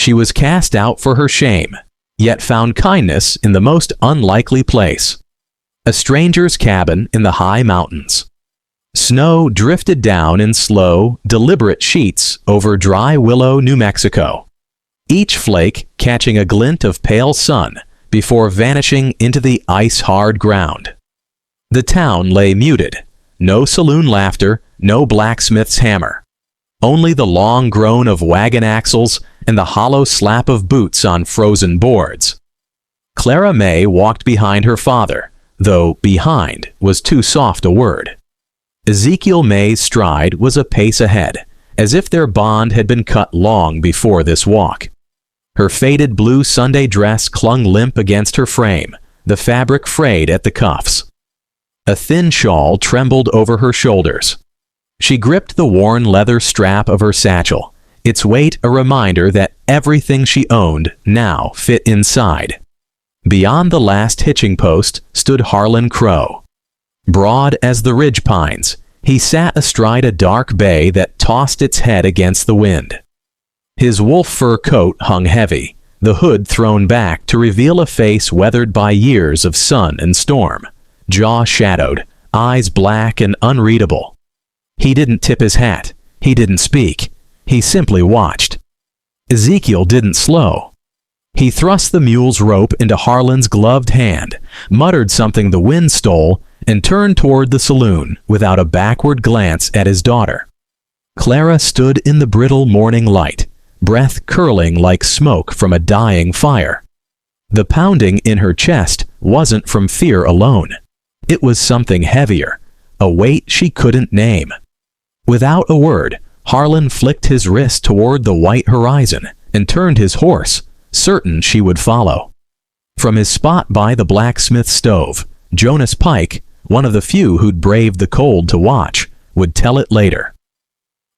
She was cast out for her shame, yet found kindness in the most unlikely place. A stranger's cabin in the high mountains. Snow drifted down in slow, deliberate sheets over Dry Willow, New Mexico, each flake catching a glint of pale sun before vanishing into the ice-hard ground. The town lay muted. No saloon laughter, no blacksmith's hammer. Only the long groan of wagon axles and the hollow slap of boots on frozen boards. Clara May walked behind her father, though behind was too soft a word. Ezekiel May's stride was a pace ahead, as if their bond had been cut long before this walk. Her faded blue Sunday dress clung limp against her frame, the fabric frayed at the cuffs. A thin shawl trembled over her shoulders. She gripped the worn leather strap of her satchel, its weight a reminder that everything she owned now fit inside. Beyond the last hitching post stood Harlan Crow. Broad as the ridge pines, he sat astride a dark bay that tossed its head against the wind. His wolf fur coat hung heavy, the hood thrown back to reveal a face weathered by years of sun and storm, jaw shadowed, eyes black and unreadable. He didn't tip his hat. He didn't speak. He simply watched. Ezekiel didn't slow. He thrust the mule's rope into Harlan's gloved hand, muttered something the wind stole, and turned toward the saloon without a backward glance at his daughter. Clara stood in the brittle morning light, breath curling like smoke from a dying fire. The pounding in her chest wasn't from fear alone. It was something heavier, a weight she couldn't name. Without a word, Harlan flicked his wrist toward the white horizon and turned his horse, certain she would follow. From his spot by the blacksmith stove, Jonas Pike, one of the few who'd braved the cold to watch, would tell it later.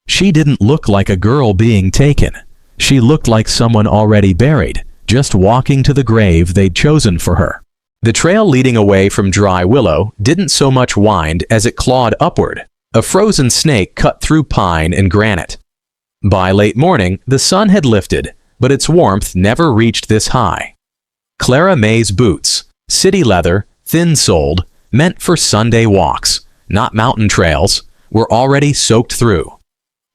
She didn't look like a girl being taken. She looked like someone already buried, just walking to the grave they'd chosen for her. The trail leading away from Dry Willow didn't so much wind as it clawed upward. A frozen snake cut through pine and granite. By late morning, the sun had lifted, but its warmth never reached this high. Clara May's boots, city leather, thin-soled, meant for Sunday walks, not mountain trails, were already soaked through.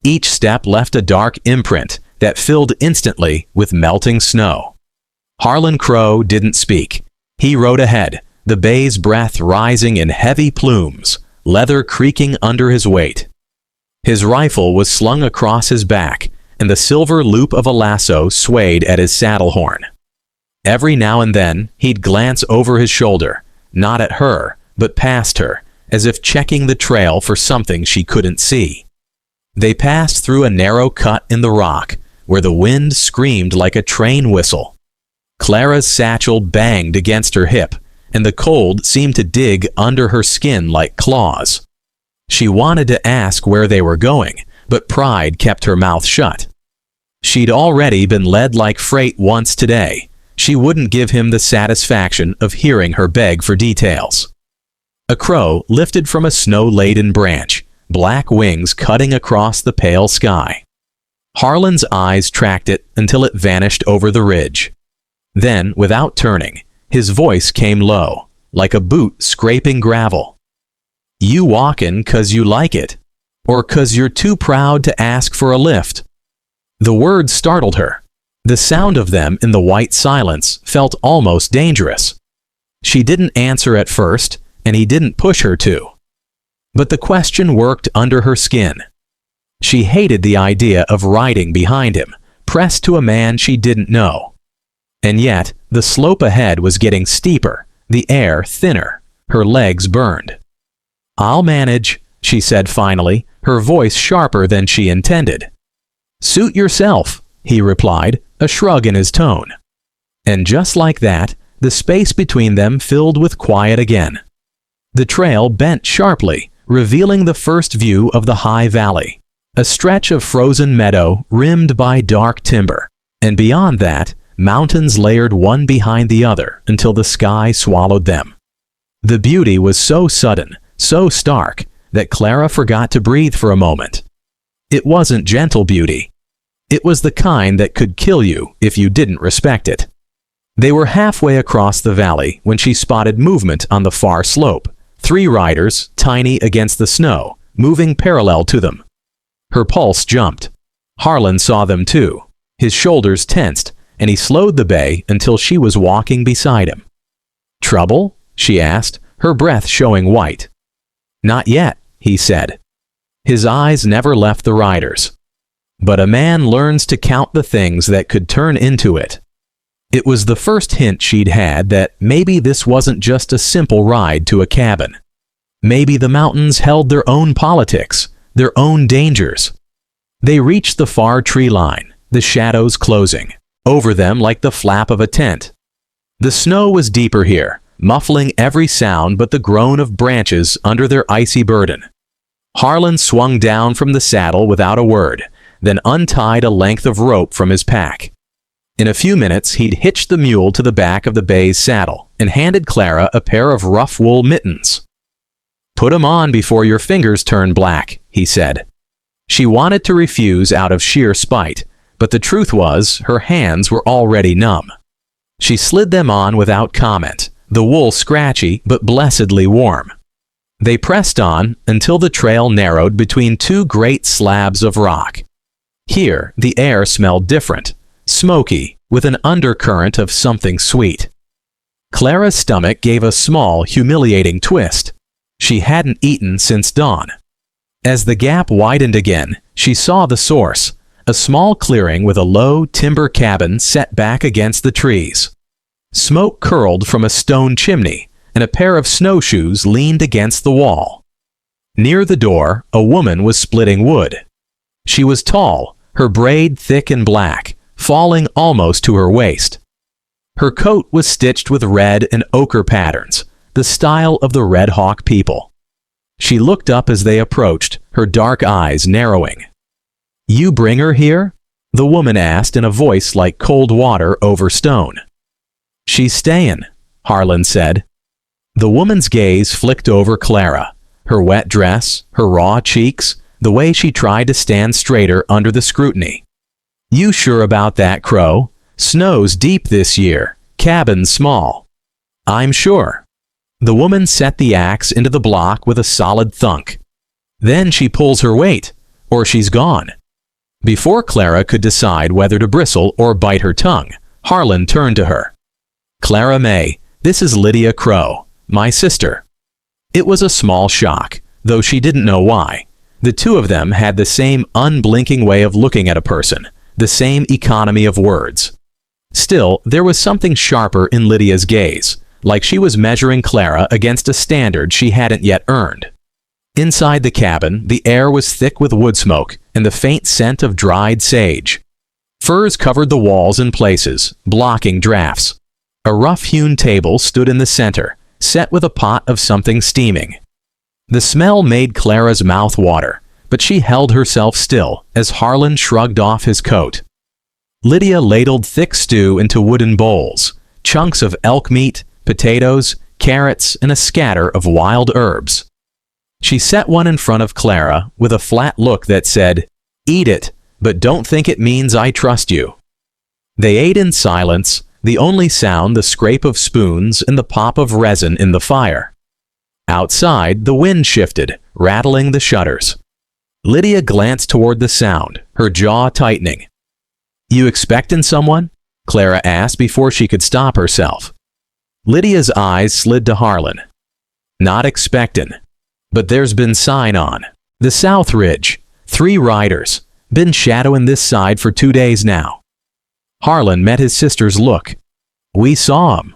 Each step left a dark imprint that filled instantly with melting snow. Harlan Crow didn't speak. He rode ahead, the bay's breath rising in heavy plumes, leather creaking under his weight. His rifle was slung across his back, and the silver loop of a lasso swayed at his saddle horn. Every now and then, he'd glance over his shoulder, not at her, but past her, as if checking the trail for something she couldn't see. They passed through a narrow cut in the rock, where the wind screamed like a train whistle. Clara's satchel banged against her hip, and the cold seemed to dig under her skin like claws. She wanted to ask where they were going, but pride kept her mouth shut. She'd already been led like freight once today. She wouldn't give him the satisfaction of hearing her beg for details. A crow lifted from a snow-laden branch, black wings cutting across the pale sky. Harlan's eyes tracked it until it vanished over the ridge. Then, without turning, his voice came low, like a boot scraping gravel. "You walkin' 'cause you like it, or 'cause you're too proud to ask for a lift?" The words startled her. The sound of them in the white silence felt almost dangerous. She didn't answer at first, and he didn't push her to. But the question worked under her skin. She hated the idea of riding behind him, pressed to a man she didn't know. And yet, the slope ahead was getting steeper, the air thinner, her legs burned. "I'll manage," she said finally, her voice sharper than she intended. "Suit yourself," he replied, a shrug in his tone. And just like that, the space between them filled with quiet again. The trail bent sharply, revealing the first view of the high valley, a stretch of frozen meadow rimmed by dark timber, and beyond that, mountains layered one behind the other until the sky swallowed them. The beauty was so sudden, so stark, that Clara forgot to breathe for a moment. It wasn't gentle beauty. It was the kind that could kill you if you didn't respect it. They were halfway across the valley when she spotted movement on the far slope. 3 riders, tiny against the snow, moving parallel to them. Her pulse jumped. Harlan saw them too. His shoulders tensed, and he slowed the bay until she was walking beside him. "Trouble?" she asked, her breath showing white. "Not yet," he said. His eyes never left the riders. But a man learns to count the things that could turn into it. It was the first hint she'd had that maybe this wasn't just a simple ride to a cabin. Maybe the mountains held their own politics, their own dangers. They reached the far tree line, the shadows closing over them like the flap of a tent. The snow was deeper here, muffling every sound but the groan of branches under their icy burden. Harlan swung down from the saddle without a word, then untied a length of rope from his pack. In a few minutes, he'd hitched the mule to the back of the bay's saddle and handed Clara a pair of rough wool mittens. "Put 'em on before your fingers turn black," he said. She wanted to refuse out of sheer spite, but the truth was her hands were already numb. She slid them on without comment, the wool scratchy but blessedly warm. They pressed on until the trail narrowed between 2 great slabs of rock. Here, the air smelled different, smoky, with an undercurrent of something sweet. Clara's stomach gave a small, humiliating twist. She hadn't eaten since dawn. As the gap widened again, she saw the source, a small clearing with a low timber cabin set back against the trees. Smoke curled from a stone chimney, and a pair of snowshoes leaned against the wall. Near the door, a woman was splitting wood. She was tall, her braid thick and black, falling almost to her waist. Her coat was stitched with red and ochre patterns, the style of the Red Hawk people. She looked up as they approached, her dark eyes narrowing. "You bring her here?" the woman asked in a voice like cold water over stone. "She's stayin'," Harlan said. The woman's gaze flicked over Clara, her wet dress, her raw cheeks, the way she tried to stand straighter under the scrutiny. "You sure about that, Crow? Snow's deep this year, cabin small." "I'm sure." The woman set the axe into the block with a solid thunk. Then she pulls her weight, or she's gone. Before Clara could decide whether to bristle or bite her tongue, Harlan turned to her. "Clara May, this is Lydia Crow, my sister." It was a small shock, though she didn't know why. The two of them had the same unblinking way of looking at a person, the same economy of words. Still, there was something sharper in Lydia's gaze, like she was measuring Clara against a standard she hadn't yet earned. Inside the cabin, the air was thick with wood smoke and the faint scent of dried sage. Furs covered the walls in places, blocking drafts. A rough-hewn table stood in the center, set with a pot of something steaming. The smell made Clara's mouth water, but she held herself still as Harlan shrugged off his coat. Lydia ladled thick stew into wooden bowls, chunks of elk meat, potatoes, carrots, and a scatter of wild herbs. She set one in front of Clara with a flat look that said, "Eat it, but don't think it means I trust you." They ate in silence, the only sound the scrape of spoons and the pop of resin in the fire. Outside, the wind shifted, rattling the shutters. Lydia glanced toward the sound, her jaw tightening. "You expectin' someone?" Clara asked before she could stop herself. Lydia's eyes slid to Harlan. "Not expectin'. But there's been sign on. The South Ridge. 3 riders. Been shadowing this side for 2 days now." Harlan met his sister's look. "We saw 'em."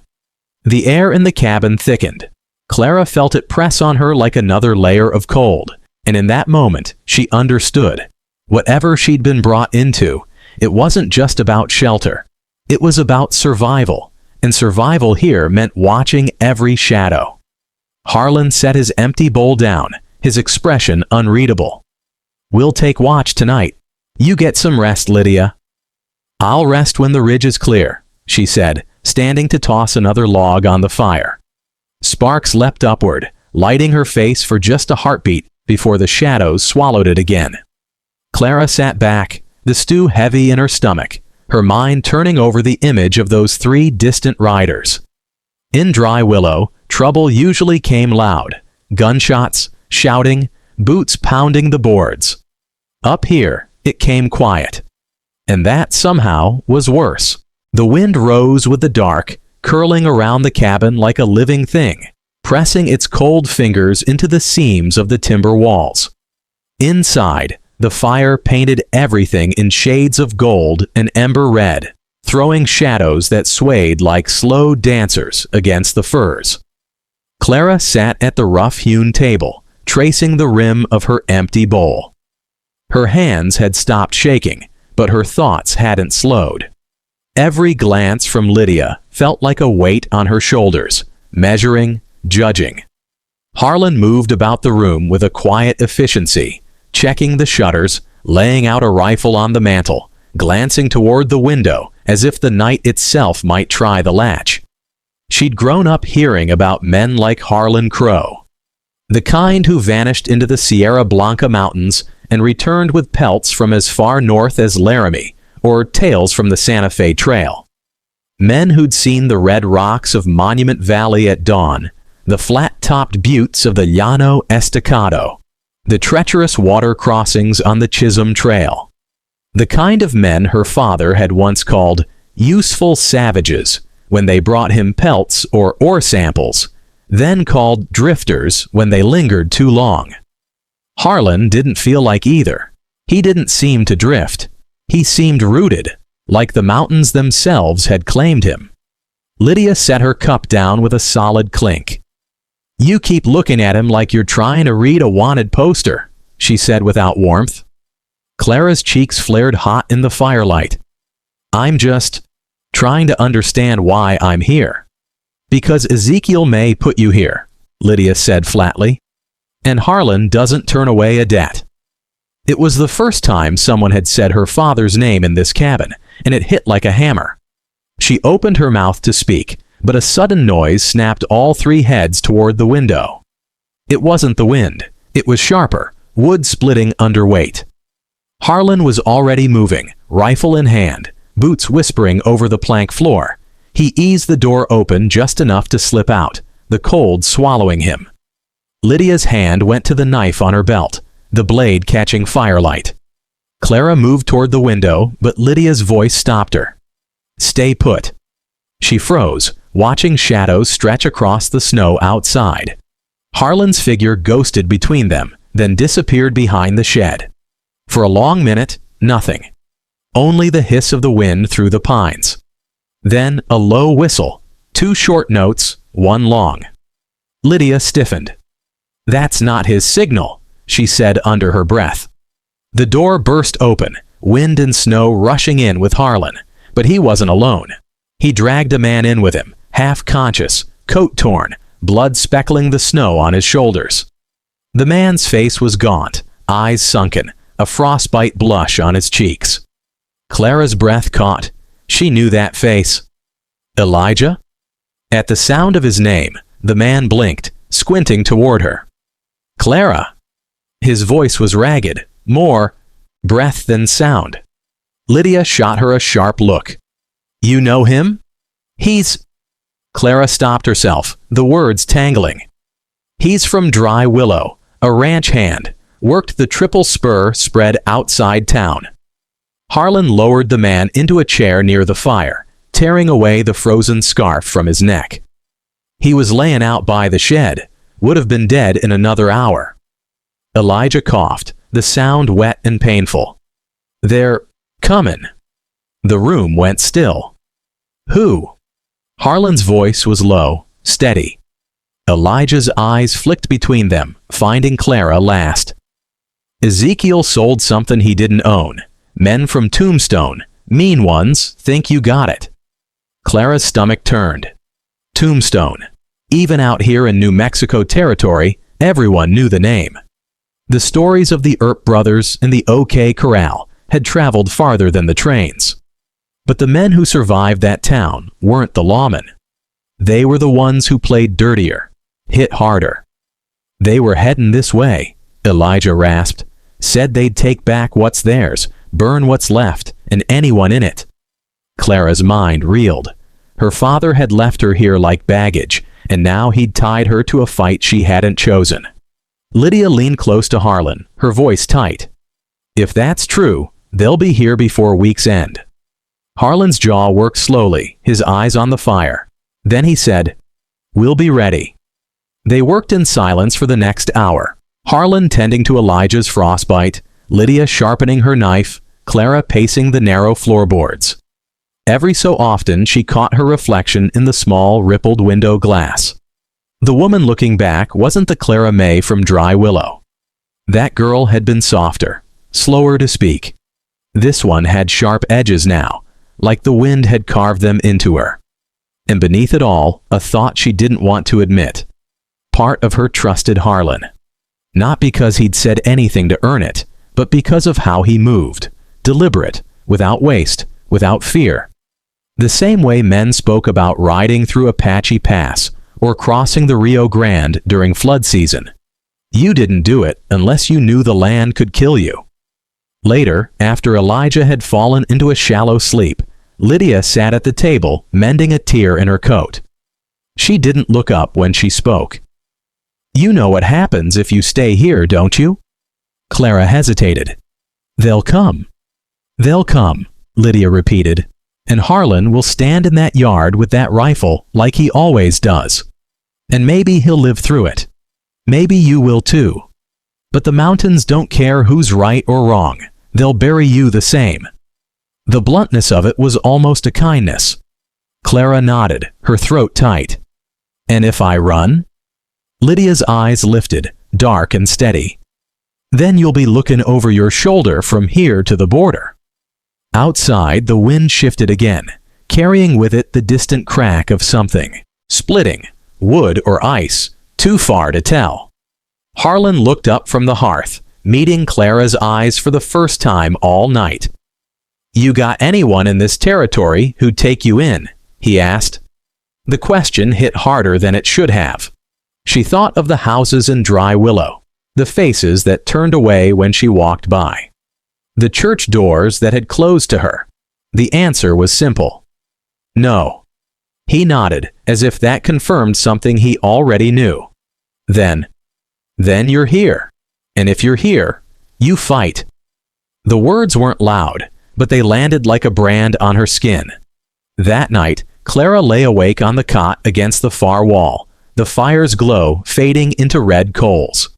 The air in the cabin thickened. Clara felt it press on her like another layer of cold, and in that moment, she understood. Whatever she'd been brought into, it wasn't just about shelter. It was about survival, and survival here meant watching every shadow. Harlan set his empty bowl down, his expression unreadable. "We'll take watch tonight. You get some rest, Lydia." "I'll rest when the ridge is clear," she said, standing to toss another log on the fire. Sparks leapt upward, lighting her face for just a heartbeat before the shadows swallowed it again. Clara sat back, the stew heavy in her stomach, her mind turning over the image of those 3 distant riders. In Dry Willow, trouble usually came loud. Gunshots, shouting, boots pounding the boards. Up here, it came quiet. And that somehow was worse. The wind rose with the dark, curling around the cabin like a living thing, pressing its cold fingers into the seams of the timber walls. Inside, the fire painted everything in shades of gold and ember red, throwing shadows that swayed like slow dancers against the firs. Clara sat at the rough-hewn table, tracing the rim of her empty bowl. Her hands had stopped shaking, but her thoughts hadn't slowed. Every glance from Lydia felt like a weight on her shoulders, measuring, judging. Harlan moved about the room with a quiet efficiency, checking the shutters, laying out a rifle on the mantel, glancing toward the window as if the night itself might try the latch. She'd grown up hearing about men like Harlan Crow, the kind who vanished into the Sierra Blanca mountains and returned with pelts from as far north as Laramie, or tales from the Santa Fe Trail. Men who'd seen the red rocks of Monument Valley at dawn, the flat-topped buttes of the Llano Estacado, the treacherous water crossings on the Chisholm Trail. The kind of men her father had once called useful savages when they brought him pelts or ore samples, then called drifters when they lingered too long. Harlan didn't feel like either. He didn't seem to drift. He seemed rooted, like the mountains themselves had claimed him. Lydia set her cup down with a solid clink. "You keep looking at him like you're trying to read a wanted poster," she said without warmth. Clara's cheeks flared hot in the firelight. "I'm just trying to understand why I'm here." "Because Ezekiel May put you here," Lydia said flatly. "And Harlan doesn't turn away a debt." It was the first time someone had said her father's name in this cabin, and it hit like a hammer. She opened her mouth to speak, but a sudden noise snapped all 3 heads toward the window. It wasn't the wind. It was sharper, wood splitting under weight. Harlan was already moving, rifle in hand, boots whispering over the plank floor. He eased the door open just enough to slip out, the cold swallowing him. Lydia's hand went to the knife on her belt, the blade catching firelight. Clara moved toward the window, but Lydia's voice stopped her. "Stay put." She froze, watching shadows stretch across the snow outside. Harlan's figure ghosted between them, then disappeared behind the shed. For a long minute, nothing. Only the hiss of the wind through the pines. Then a low whistle, 2 short notes, 1 long. Lydia stiffened. "That's not his signal," she said under her breath. The door burst open, wind and snow rushing in with Harlan, but he wasn't alone. He dragged a man in with him, half-conscious, coat torn, blood speckling the snow on his shoulders. The man's face was gaunt, eyes sunken, a frostbite blush on his cheeks. Clara's breath caught. She knew that face. Elijah? At the sound of his name, the man blinked, squinting toward her. "Clara!" His voice was ragged, more breath than sound. Lydia shot her a sharp look. "You know him?" "He's—" Clara stopped herself, the words tangling. "He's from Dry Willow, a ranch hand, worked the triple spur spread outside town." Harlan lowered the man into a chair near the fire, tearing away the frozen scarf from his neck. "He was laying out by the shed, would have been dead in another hour." Elijah coughed, the sound wet and painful. "They're comin'." The room went still. "Who?" Harlan's voice was low, steady. Elijah's eyes flicked between them, finding Clara last. "Ezekiel sold something he didn't own. Men from Tombstone, mean ones, think you got it." Clara's stomach turned. Tombstone. Even out here in New Mexico territory, everyone knew the name. The stories of the Earp brothers and the OK Corral had traveled farther than the trains. But the men who survived that town weren't the lawmen. They were the ones who played dirtier, hit harder. "They were heading this way," Elijah rasped. "Said they'd take back what's theirs, burn what's left, and anyone in it. Clara's mind reeled. Her father had left her here like baggage, and now he'd tied her to a fight she hadn't chosen. Lydia leaned close to Harlan, her voice tight. If that's true, they'll be here before week's end. Harlan's jaw worked slowly, his eyes on the fire. Then he said, "We'll be ready." They worked in silence for the next hour. Harlan tending to Elijah's frostbite, Lydia sharpening her knife, Clara pacing the narrow floorboards. Every so often she caught her reflection in the small, rippled window glass. The woman looking back wasn't the Clara May from Dry Willow. That girl had been softer, slower to speak. This one had sharp edges now, like the wind had carved them into her. And beneath it all, a thought she didn't want to admit. Part of her trusted Harlan. Not because he'd said anything to earn it, but because of how he moved. Deliberate, without waste, without fear. The same way men spoke about riding through Apache Pass or crossing the Rio Grande during flood season. You didn't do it unless you knew the land could kill you. Later, after Elijah had fallen into a shallow sleep, Lydia sat at the table, mending a tear in her coat. She didn't look up when she spoke. "You know what happens if you stay here, don't you?" Clara hesitated. "They'll come." "They'll come," Lydia repeated, "and Harlan will stand in that yard with that rifle like he always does. And maybe he'll live through it. Maybe you will too. But the mountains don't care who's right or wrong. They'll bury you the same." The bluntness of it was almost a kindness. Clara nodded, her throat tight. "And if I run?" Lydia's eyes lifted, dark and steady. "Then you'll be looking over your shoulder from here to the border." Outside, the wind shifted again, carrying with it the distant crack of something. Splitting, wood or ice, too far to tell. Harlan looked up from the hearth, meeting Clara's eyes for the first time all night. "You got anyone in this territory who'd take you in?" he asked. The question hit harder than it should have. She thought of the houses in Dry Willow, the faces that turned away when she walked by, the church doors that had closed to her. The answer was simple. No. He nodded, as if that confirmed something he already knew. Then you're here. And if you're here, you fight." The words weren't loud, but they landed like a brand on her skin. That night, Clara lay awake on the cot against the far wall, the fire's glow fading into red coals.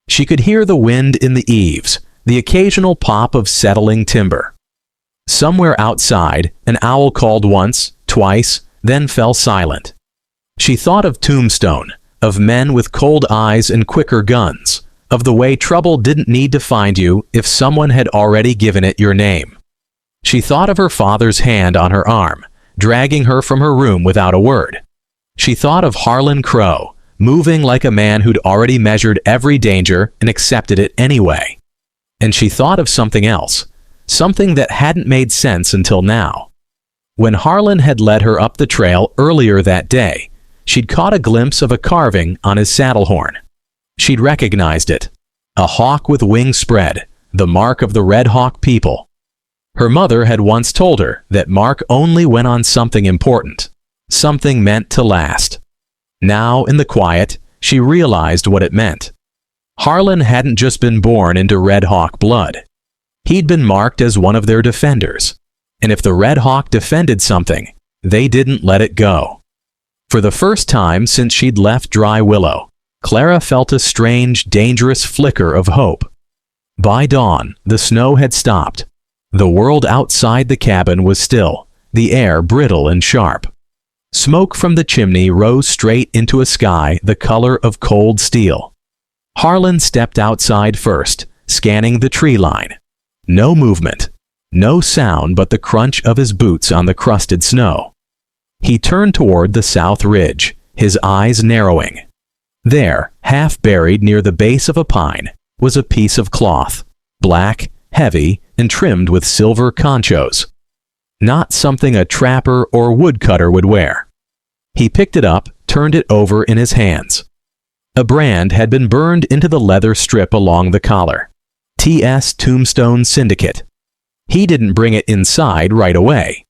She could hear the wind in the eaves, the occasional pop of settling timber. Somewhere outside, an owl called once, twice, then fell silent. She thought of Tombstone, of men with cold eyes and quicker guns, of the way trouble didn't need to find you if someone had already given it your name. She thought of her father's hand on her arm, dragging her from her room without a word. She thought of Harlan Crow, moving like a man who'd already measured every danger and accepted it anyway. And she thought of something else, something that hadn't made sense until now. When Harlan had led her up the trail earlier that day, she'd caught a glimpse of a carving on his saddle horn. She'd recognized it. A hawk with wings spread, the mark of the Red Hawk people. Her mother had once told her that mark only went on something important, something meant to last. Now, in the quiet, she realized what it meant. Harlan hadn't just been born into Red Hawk blood. He'd been marked as one of their defenders. And if the Red Hawk defended something, they didn't let it go. For the first time since she'd left Dry Willow, Clara felt a strange, dangerous flicker of hope. By dawn, the snow had stopped. The world outside the cabin was still, the air brittle and sharp. Smoke from the chimney rose straight into a sky the color of cold steel. Harlan stepped outside first, scanning the tree line. No movement, no sound but the crunch of his boots on the crusted snow. He turned toward the south ridge, his eyes narrowing. There, half buried near the base of a pine, was a piece of cloth, black, heavy, and trimmed with silver conchos. Not something a trapper or woodcutter would wear. He picked it up, turned it over in his hands. A brand had been burned into the leather strip along the collar. T.S. Tombstone Syndicate. He didn't bring it inside right away.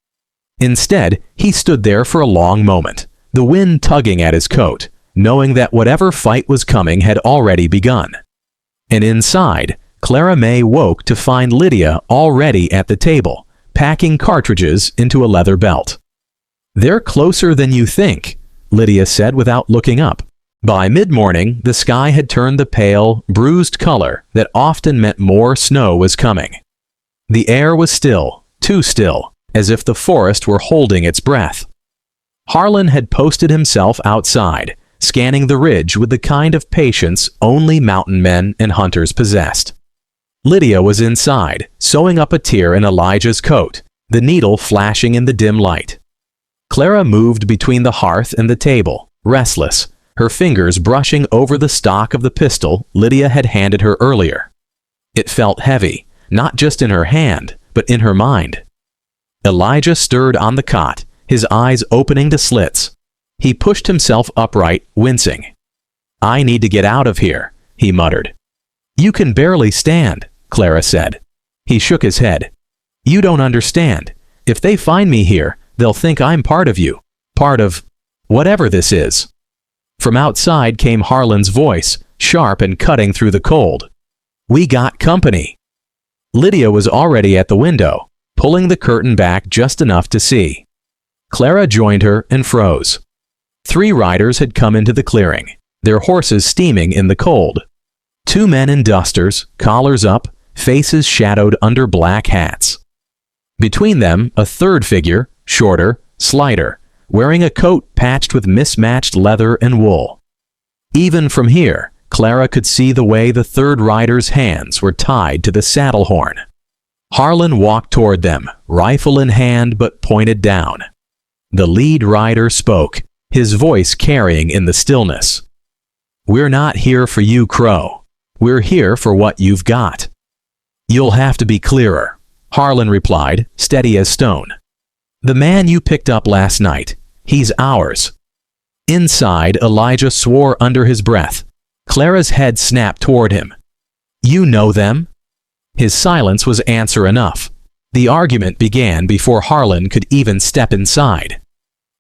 Instead, he stood there for a long moment, the wind tugging at his coat, knowing that whatever fight was coming had already begun. And inside, Clara May woke to find Lydia already at the table, packing cartridges into a leather belt. "They're closer than you think," Lydia said without looking up. By mid-morning, the sky had turned the pale, bruised color that often meant more snow was coming. The air was still, too still, as if the forest were holding its breath. Harlan had posted himself outside, scanning the ridge with the kind of patience only mountain men and hunters possessed. Lydia was inside, sewing up a tear in Elijah's coat, the needle flashing in the dim light. Clara moved between the hearth and the table, restless, her fingers brushing over the stock of the pistol Lydia had handed her earlier. It felt heavy, not just in her hand, but in her mind. Elijah stirred on the cot, his eyes opening to slits. He pushed himself upright, wincing. "I need to get out of here," he muttered. "You can barely stand," Clara said. He shook his head. "You don't understand. If they find me here, they'll think I'm part of you. Part of whatever this is." From outside came Harlan's voice, sharp and cutting through the cold. "We got company." Lydia was already at the window, pulling the curtain back just enough to see. Clara joined her and froze. 3 riders had come into the clearing, their horses steaming in the cold. 2 men in dusters, collars up, faces shadowed under black hats. Between them, a third figure, shorter, slighter, wearing a coat patched with mismatched leather and wool. Even from here, Clara could see the way the third rider's hands were tied to the saddle horn. Harlan walked toward them, rifle in hand but pointed down. The lead rider spoke, his voice carrying in the stillness. "We're not here for you, Crow. We're here for what you've got." "You'll have to be clearer," Harlan replied, steady as stone. "The man you picked up last night, he's ours." Inside, Elijah swore under his breath. Clara's head snapped toward him. "You know them?" His silence was answer enough. The argument began before Harlan could even step inside.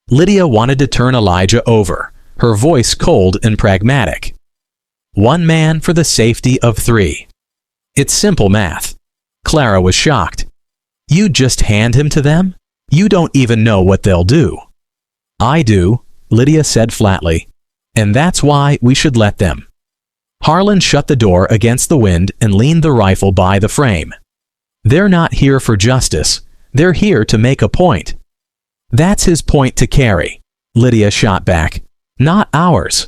Lydia wanted to turn Elijah over, her voice cold and pragmatic. "One man for the safety of 3. It's simple math." Clara was shocked. "You just hand him to them? You don't even know what they'll do." "I do," Lydia said flatly. "And that's why we should let them." Harlan shut the door against the wind and leaned the rifle by the frame. "They're not here for justice. They're here to make a point." "That's his point to carry," Lydia shot back. "Not ours."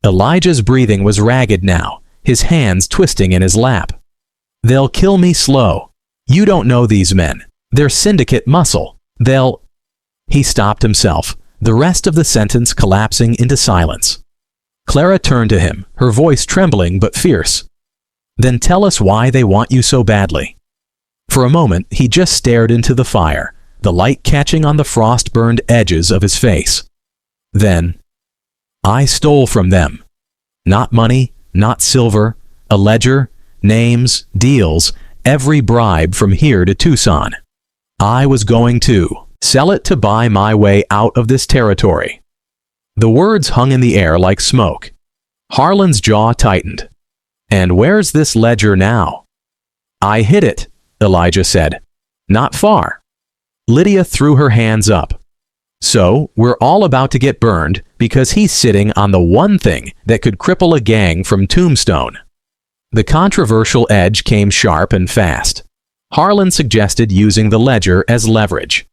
Elijah's breathing was ragged now, his hands twisting in his lap. "They'll kill me slow. You don't know these men. They're syndicate muscle. They'll—" He stopped himself, the rest of the sentence collapsing into silence. Clara turned to him, her voice trembling but fierce. "Then tell us why they want you so badly." For a moment, he just stared into the fire, the light catching on the frost-burned edges of his face. Then, "I stole from them. Not money, not silver, a ledger, names, deals, every bribe from here to Tucson. I was going to sell it to buy my way out of this territory." The words hung in the air like smoke. Harlan's jaw tightened. "And where's this ledger now?" "I hid it," Elijah said. "Not far." Lydia threw her hands up. "So, we're all about to get burned because he's sitting on the one thing that could cripple a gang from Tombstone." The controversial edge came sharp and fast. Harlan suggested using the ledger as leverage.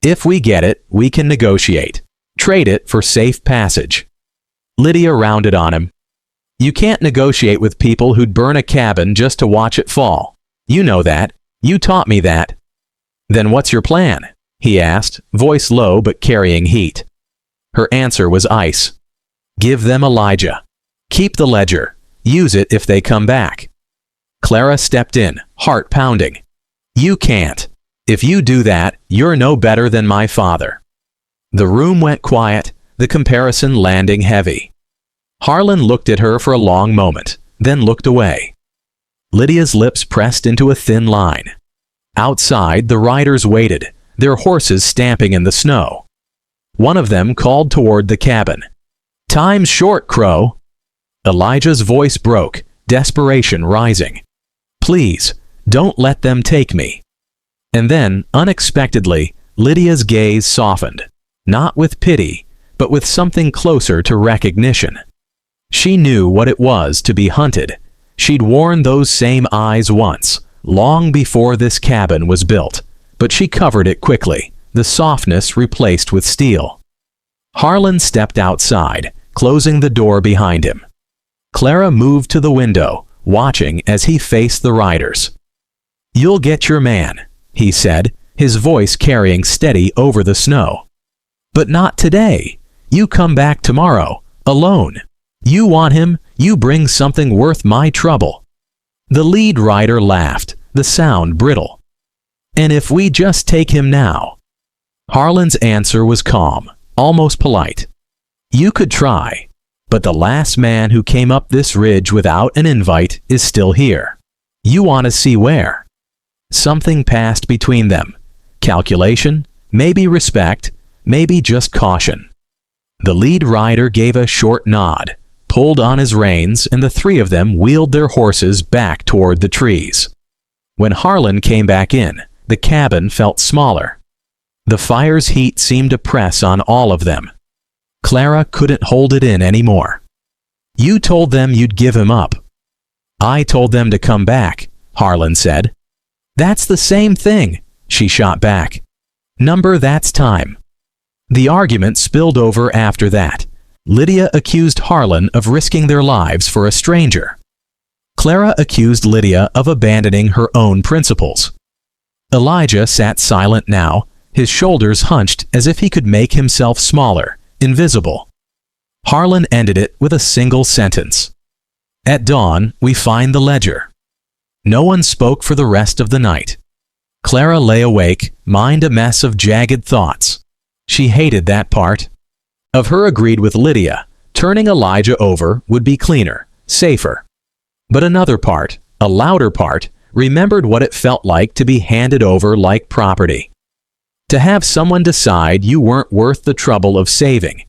"If we get it, we can negotiate. Trade it for safe passage." Lydia rounded on him. "You can't negotiate with people who'd burn a cabin just to watch it fall. You know that. You taught me that." "Then what's your plan?" he asked, voice low but carrying heat. Her answer was ice. "Give them Elijah. Keep the ledger. Use it if they come back." Clara stepped in, heart pounding. "You can't. If you do that, you're no better than my father." The room went quiet, the comparison landing heavy. Harlan looked at her for a long moment, then looked away. Lydia's lips pressed into a thin line. Outside, the riders waited, their horses stamping in the snow. One of them called toward the cabin. "Time's short, Crow." Elijah's voice broke, desperation rising. "Please, don't let them take me." And then, unexpectedly, Lydia's gaze softened, not with pity, but with something closer to recognition. She knew what it was to be hunted. She'd worn those same eyes once, long before this cabin was built, but she covered it quickly, the softness replaced with steel. Harlan stepped outside, closing the door behind him. Clara moved to the window, watching as he faced the riders. "You'll get your man," he said, his voice carrying steady over the snow. "But not today. You come back tomorrow, alone. You want him, you bring something worth my trouble." The lead rider laughed, the sound brittle. "And if we just take him now?" Harlan's answer was calm, almost polite. "You could try, but the last man who came up this ridge without an invite is still here. You want to see where?" Something passed between them. Calculation, maybe respect, maybe just caution. The lead rider gave a short nod, pulled on his reins, and the three of them wheeled their horses back toward the trees. When Harlan came back in, the cabin felt smaller. The fire's heat seemed to press on all of them. Clara couldn't hold it in anymore. "You told them you'd give him up." "I told them to come back," Harlan said. "That's the same thing," she shot back. "That's time." The argument spilled over after that. Lydia accused Harlan of risking their lives for a stranger. Clara accused Lydia of abandoning her own principles. Elijah sat silent now, his shoulders hunched as if he could make himself smaller, invisible. Harlan ended it with a single sentence. "At dawn, we find the ledger." No one spoke for the rest of the night. Clara lay awake, mind a mess of jagged thoughts. She hated that part of her agreed with Lydia. Turning Elijah over would be cleaner, safer. But another part, a louder part, remembered what it felt like to be handed over like property. To have someone decide you weren't worth the trouble of saving.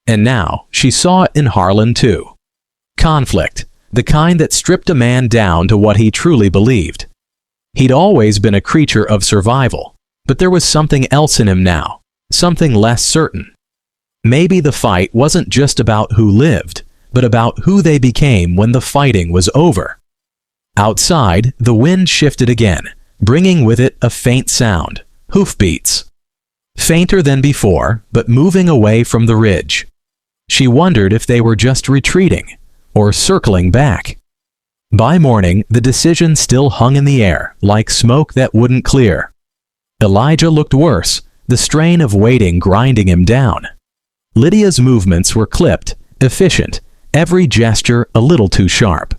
And now she saw it in Harlan too. Conflict, the kind that stripped a man down to what he truly believed. He'd always been a creature of survival, but there was something else in him now, something less certain. Maybe the fight wasn't just about who lived, but about who they became when the fighting was over. Outside, the wind shifted again, bringing with it a faint sound, hoofbeats. Fainter than before, but moving away from the ridge. She wondered if they were just retreating, or circling back. By morning, the decision still hung in the air, like smoke that wouldn't clear. Elijah looked worse, the strain of waiting grinding him down. Lydia's movements were clipped, efficient, every gesture a little too sharp.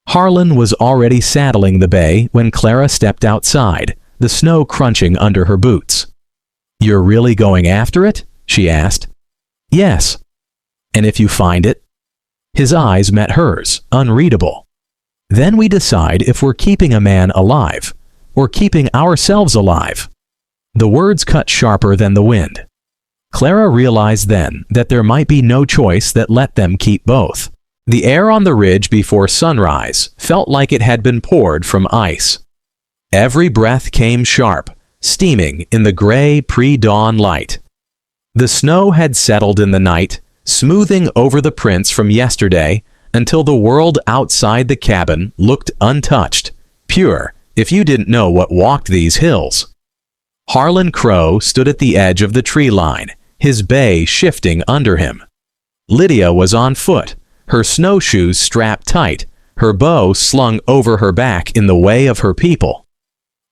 Harlan was already saddling the bay when Clara stepped outside, the snow crunching under her boots. "You're really going after it?" she asked. "Yes." "And if you find it?" His eyes met hers, unreadable. "Then we decide if we're keeping a man alive, or keeping ourselves alive." The words cut sharper than the wind. Clara realized then that there might be no choice that let them keep both. The air on the ridge before sunrise felt like it had been poured from ice. Every breath came sharp, steaming in the gray pre-dawn light. The snow had settled in the night, smoothing over the prints from yesterday until the world outside the cabin looked untouched, pure, if you didn't know what walked these hills. Harlan Crow stood at the edge of the tree line, his bay shifting under him. Lydia was on foot, her snowshoes strapped tight, her bow slung over her back in the way of her people.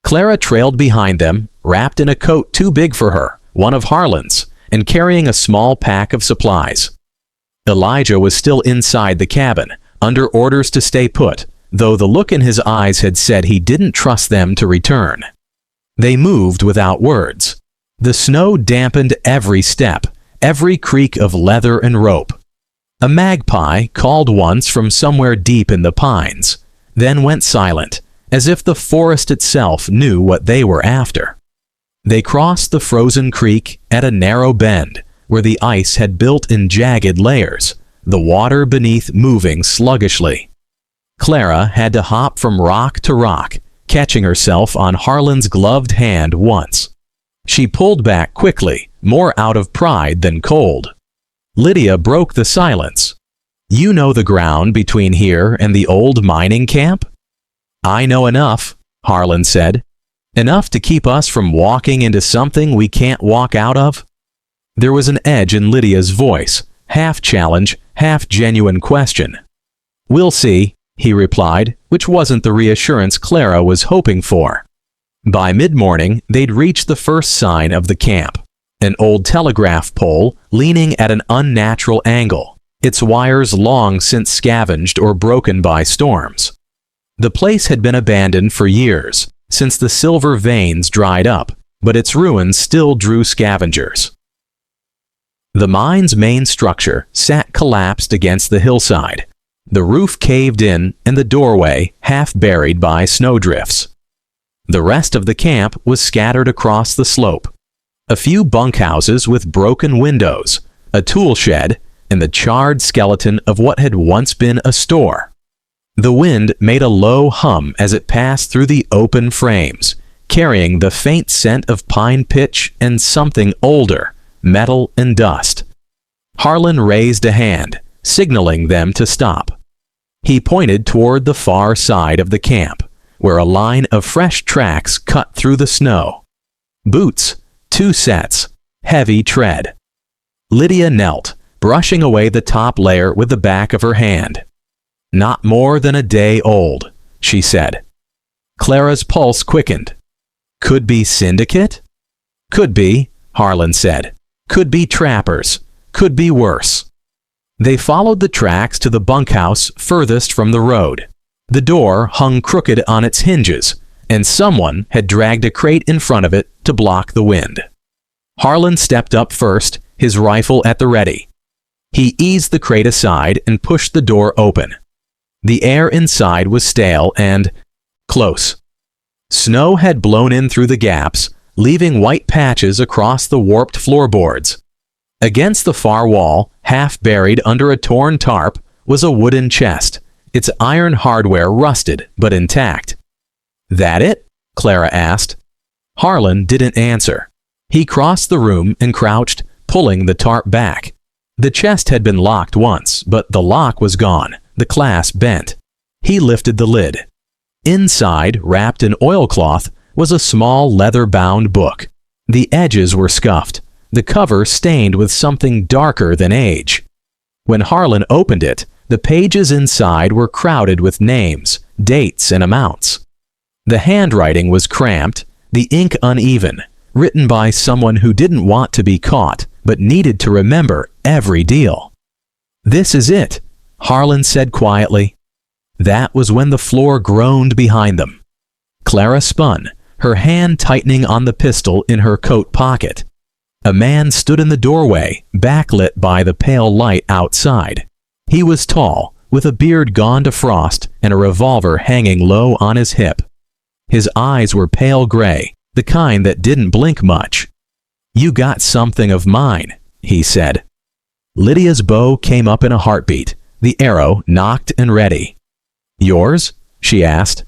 Clara trailed behind them, wrapped in a coat too big for her, one of Harlan's, and carrying a small pack of supplies. Elijah was still inside the cabin, under orders to stay put, though the look in his eyes had said he didn't trust them to return. They moved without words. The snow dampened every step, every creak of leather and rope. A magpie called once from somewhere deep in the pines, then went silent, as if the forest itself knew what they were after. They crossed the frozen creek at a narrow bend where the ice had built in jagged layers, the water beneath moving sluggishly. Clara had to hop from rock to rock, catching herself on Harlan's gloved hand once. She pulled back quickly, more out of pride than cold. Lydia broke the silence. "You know the ground between here and the old mining camp?" "I know enough," Harlan said. "Enough to keep us from walking into something we can't walk out of?" There was an edge in Lydia's voice, half challenge, half genuine question. "We'll see," he replied, which wasn't the reassurance Clara was hoping for. By mid-morning, they'd reached the first sign of the camp, an old telegraph pole leaning at an unnatural angle, its wires long since scavenged or broken by storms. The place had been abandoned for years, since the silver veins dried up, but its ruins still drew scavengers. The mine's main structure sat collapsed against the hillside. The roof caved in and the doorway half buried by snowdrifts. The rest of the camp was scattered across the slope. A few bunkhouses with broken windows, a tool shed, and the charred skeleton of what had once been a store. The wind made a low hum as it passed through the open frames, carrying the faint scent of pine pitch and something older, metal and dust. Harlan raised a hand, signaling them to stop. He pointed toward the far side of the camp, where a line of fresh tracks cut through the snow. Boots, 2 sets, heavy tread. Lydia knelt, brushing away the top layer with the back of her hand. "Not more than a day old," she said. Clara's pulse quickened. "Could be syndicate?" "Could be," Harlan said. "Could be trappers. Could be worse." They followed the tracks to the bunkhouse furthest from the road. The door hung crooked on its hinges, and someone had dragged a crate in front of it to block the wind. Harlan stepped up first, his rifle at the ready. He eased the crate aside and pushed the door open. The air inside was stale and close. Snow had blown in through the gaps, leaving white patches across the warped floorboards. Against the far wall, half buried under a torn tarp, was a wooden chest, its iron hardware rusted but intact. "That it?" Clara asked. Harlan didn't answer. He crossed the room and crouched, pulling the tarp back. The chest had been locked once, but the lock was gone, the clasp bent. He lifted the lid. Inside, wrapped in oilcloth, was a small leather-bound book. The edges were scuffed, the cover stained with something darker than age. When Harlan opened it, the pages inside were crowded with names, dates, and amounts. The handwriting was cramped, the ink uneven, written by someone who didn't want to be caught, but needed to remember every deal. "This is it," Harlan said quietly. That was when the floor groaned behind them. Clara spun, her hand tightening on the pistol in her coat pocket. A man stood in the doorway, backlit by the pale light outside. He was tall, with a beard gone to frost and a revolver hanging low on his hip. His eyes were pale gray, the kind that didn't blink much. "You got something of mine," he said. Lydia's bow came up in a heartbeat, the arrow nocked and ready. "Yours?" she asked.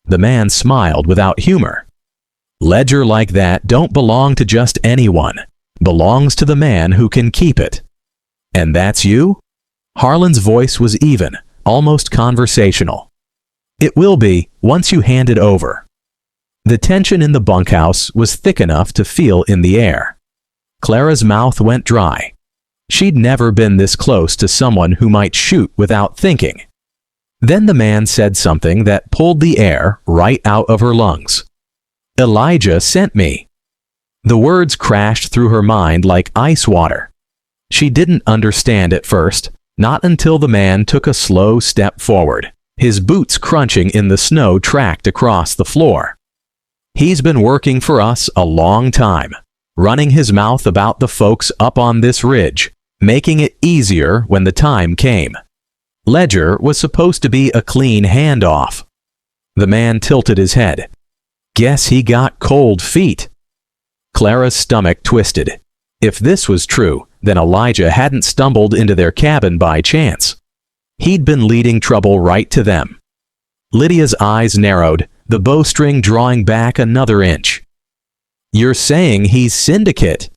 The man smiled without humor. "Ledger like that don't belong to just anyone. Belongs to the man who can keep it." "And that's you?" Harlan's voice was even, almost conversational. "It will be, once you hand it over." The tension in the bunkhouse was thick enough to feel in the air. Clara's mouth went dry. She'd never been this close to someone who might shoot without thinking. Then the man said something that pulled the air right out of her lungs. "Elijah sent me." The words crashed through her mind like ice water. She didn't understand at first, not until the man took a slow step forward, his boots crunching in the snow tracked across the floor. "He's been working for us a long time, running his mouth about the folks up on this ridge, making it easier when the time came. Ledger was supposed to be a clean handoff." The man tilted his head. Guess he got cold feet. Clara's stomach twisted. If this was true, then Elijah hadn't stumbled into their cabin by chance. He'd been leading trouble right to them. Lydia's eyes narrowed, the bowstring drawing back another inch. You're saying he's syndicate?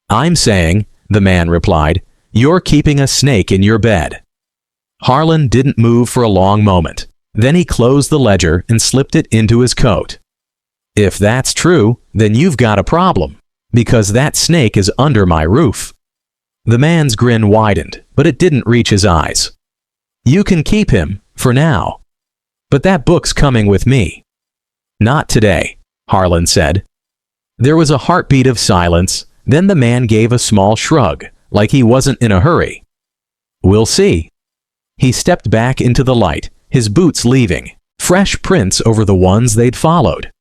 I'm saying, the man replied, you're keeping a snake in your bed. Harlan didn't move for a long moment. Then he closed the ledger and slipped it into his coat. If that's true, then you've got a problem, because that snake is under my roof. The man's grin widened, but it didn't reach his eyes. You can keep him, for now. But that book's coming with me. Not today, Harlan said. There was a heartbeat of silence, then the man gave a small shrug, like he wasn't in a hurry. We'll see. He stepped back into the light, his boots leaving, fresh prints over the ones they'd followed.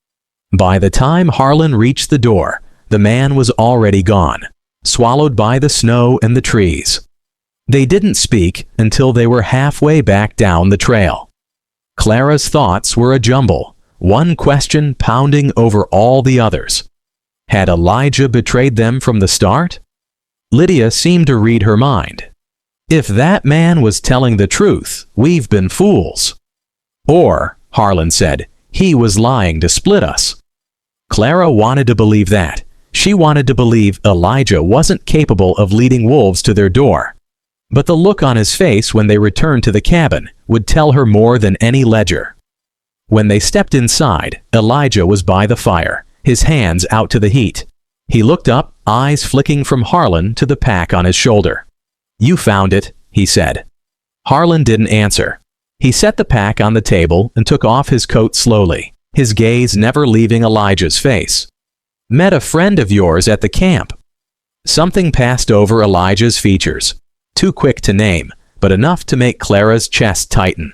By the time Harlan reached the door, the man was already gone, swallowed by the snow and the trees. They didn't speak until they were halfway back down the trail. Clara's thoughts were a jumble, one question pounding over all the others. Had Elijah betrayed them from the start? Lydia seemed to read her mind. If that man was telling the truth, we've been fools. Or, Harlan said, he was lying to split us. Clara wanted to believe that. She wanted to believe Elijah wasn't capable of leading wolves to their door. But the look on his face when they returned to the cabin would tell her more than any ledger. When they stepped inside, Elijah was by the fire, his hands out to the heat. He looked up, eyes flicking from Harlan to the pack on his shoulder. You found it, he said. Harlan didn't answer. He set the pack on the table and took off his coat slowly, his gaze never leaving Elijah's face. Met a friend of yours at the camp. Something passed over Elijah's features. Too quick to name, but enough to make Clara's chest tighten.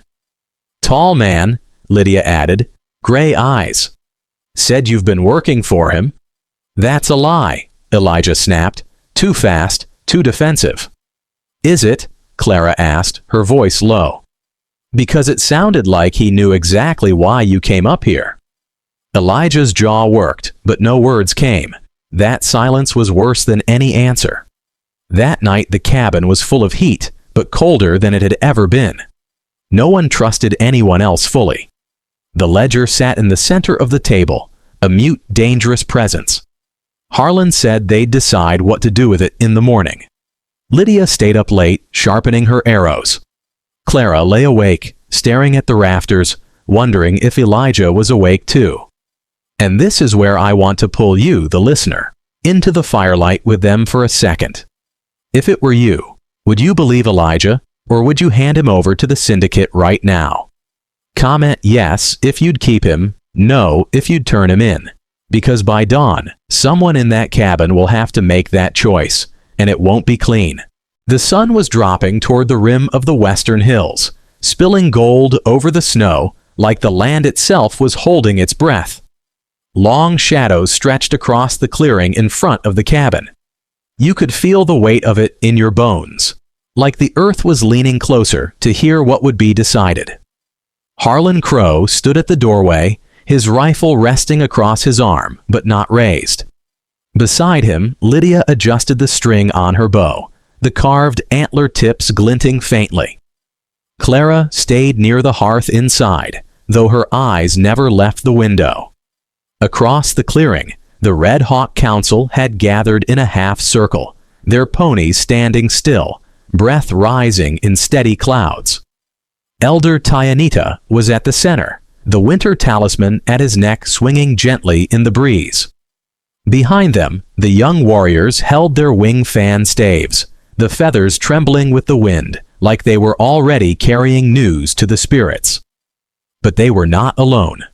Tall man, Lydia added, gray eyes. Said you've been working for him. That's a lie, Elijah snapped. Too fast, too defensive. Is it? Clara asked, her voice low. Because it sounded like he knew exactly why you came up here. Elijah's jaw worked, but no words came. That silence was worse than any answer. That night the cabin was full of heat, but colder than it had ever been. No one trusted anyone else fully. The ledger sat in the center of the table, a mute, dangerous presence. Harlan said they'd decide what to do with it in the morning. Lydia stayed up late, sharpening her arrows. Clara lay awake, staring at the rafters, wondering if Elijah was awake too. And this is where I want to pull you, the listener, into the firelight with them for a second. If it were you, would you believe Elijah, or would you hand him over to the syndicate right now? Comment yes if you'd keep him, no if you'd turn him in. Because by dawn, someone in that cabin will have to make that choice, and it won't be clean. The sun was dropping toward the rim of the western hills, spilling gold over the snow like the land itself was holding its breath. Long shadows stretched across the clearing in front of the cabin. You could feel the weight of it in your bones, like the earth was leaning closer to hear what would be decided. Harlan Crow stood at the doorway, his rifle resting across his arm, but not raised. Beside him, Lydia adjusted the string on her bow, the carved antler tips glinting faintly. Clara stayed near the hearth inside, though her eyes never left the window. Across the clearing, the Red Hawk Council had gathered in a half circle, their ponies standing still, breath rising in steady clouds. Elder Tyanita was at the center, the winter talisman at his neck swinging gently in the breeze. Behind them, the young warriors held their wing fan staves, the feathers trembling with the wind, like they were already carrying news to the spirits. But they were not alone.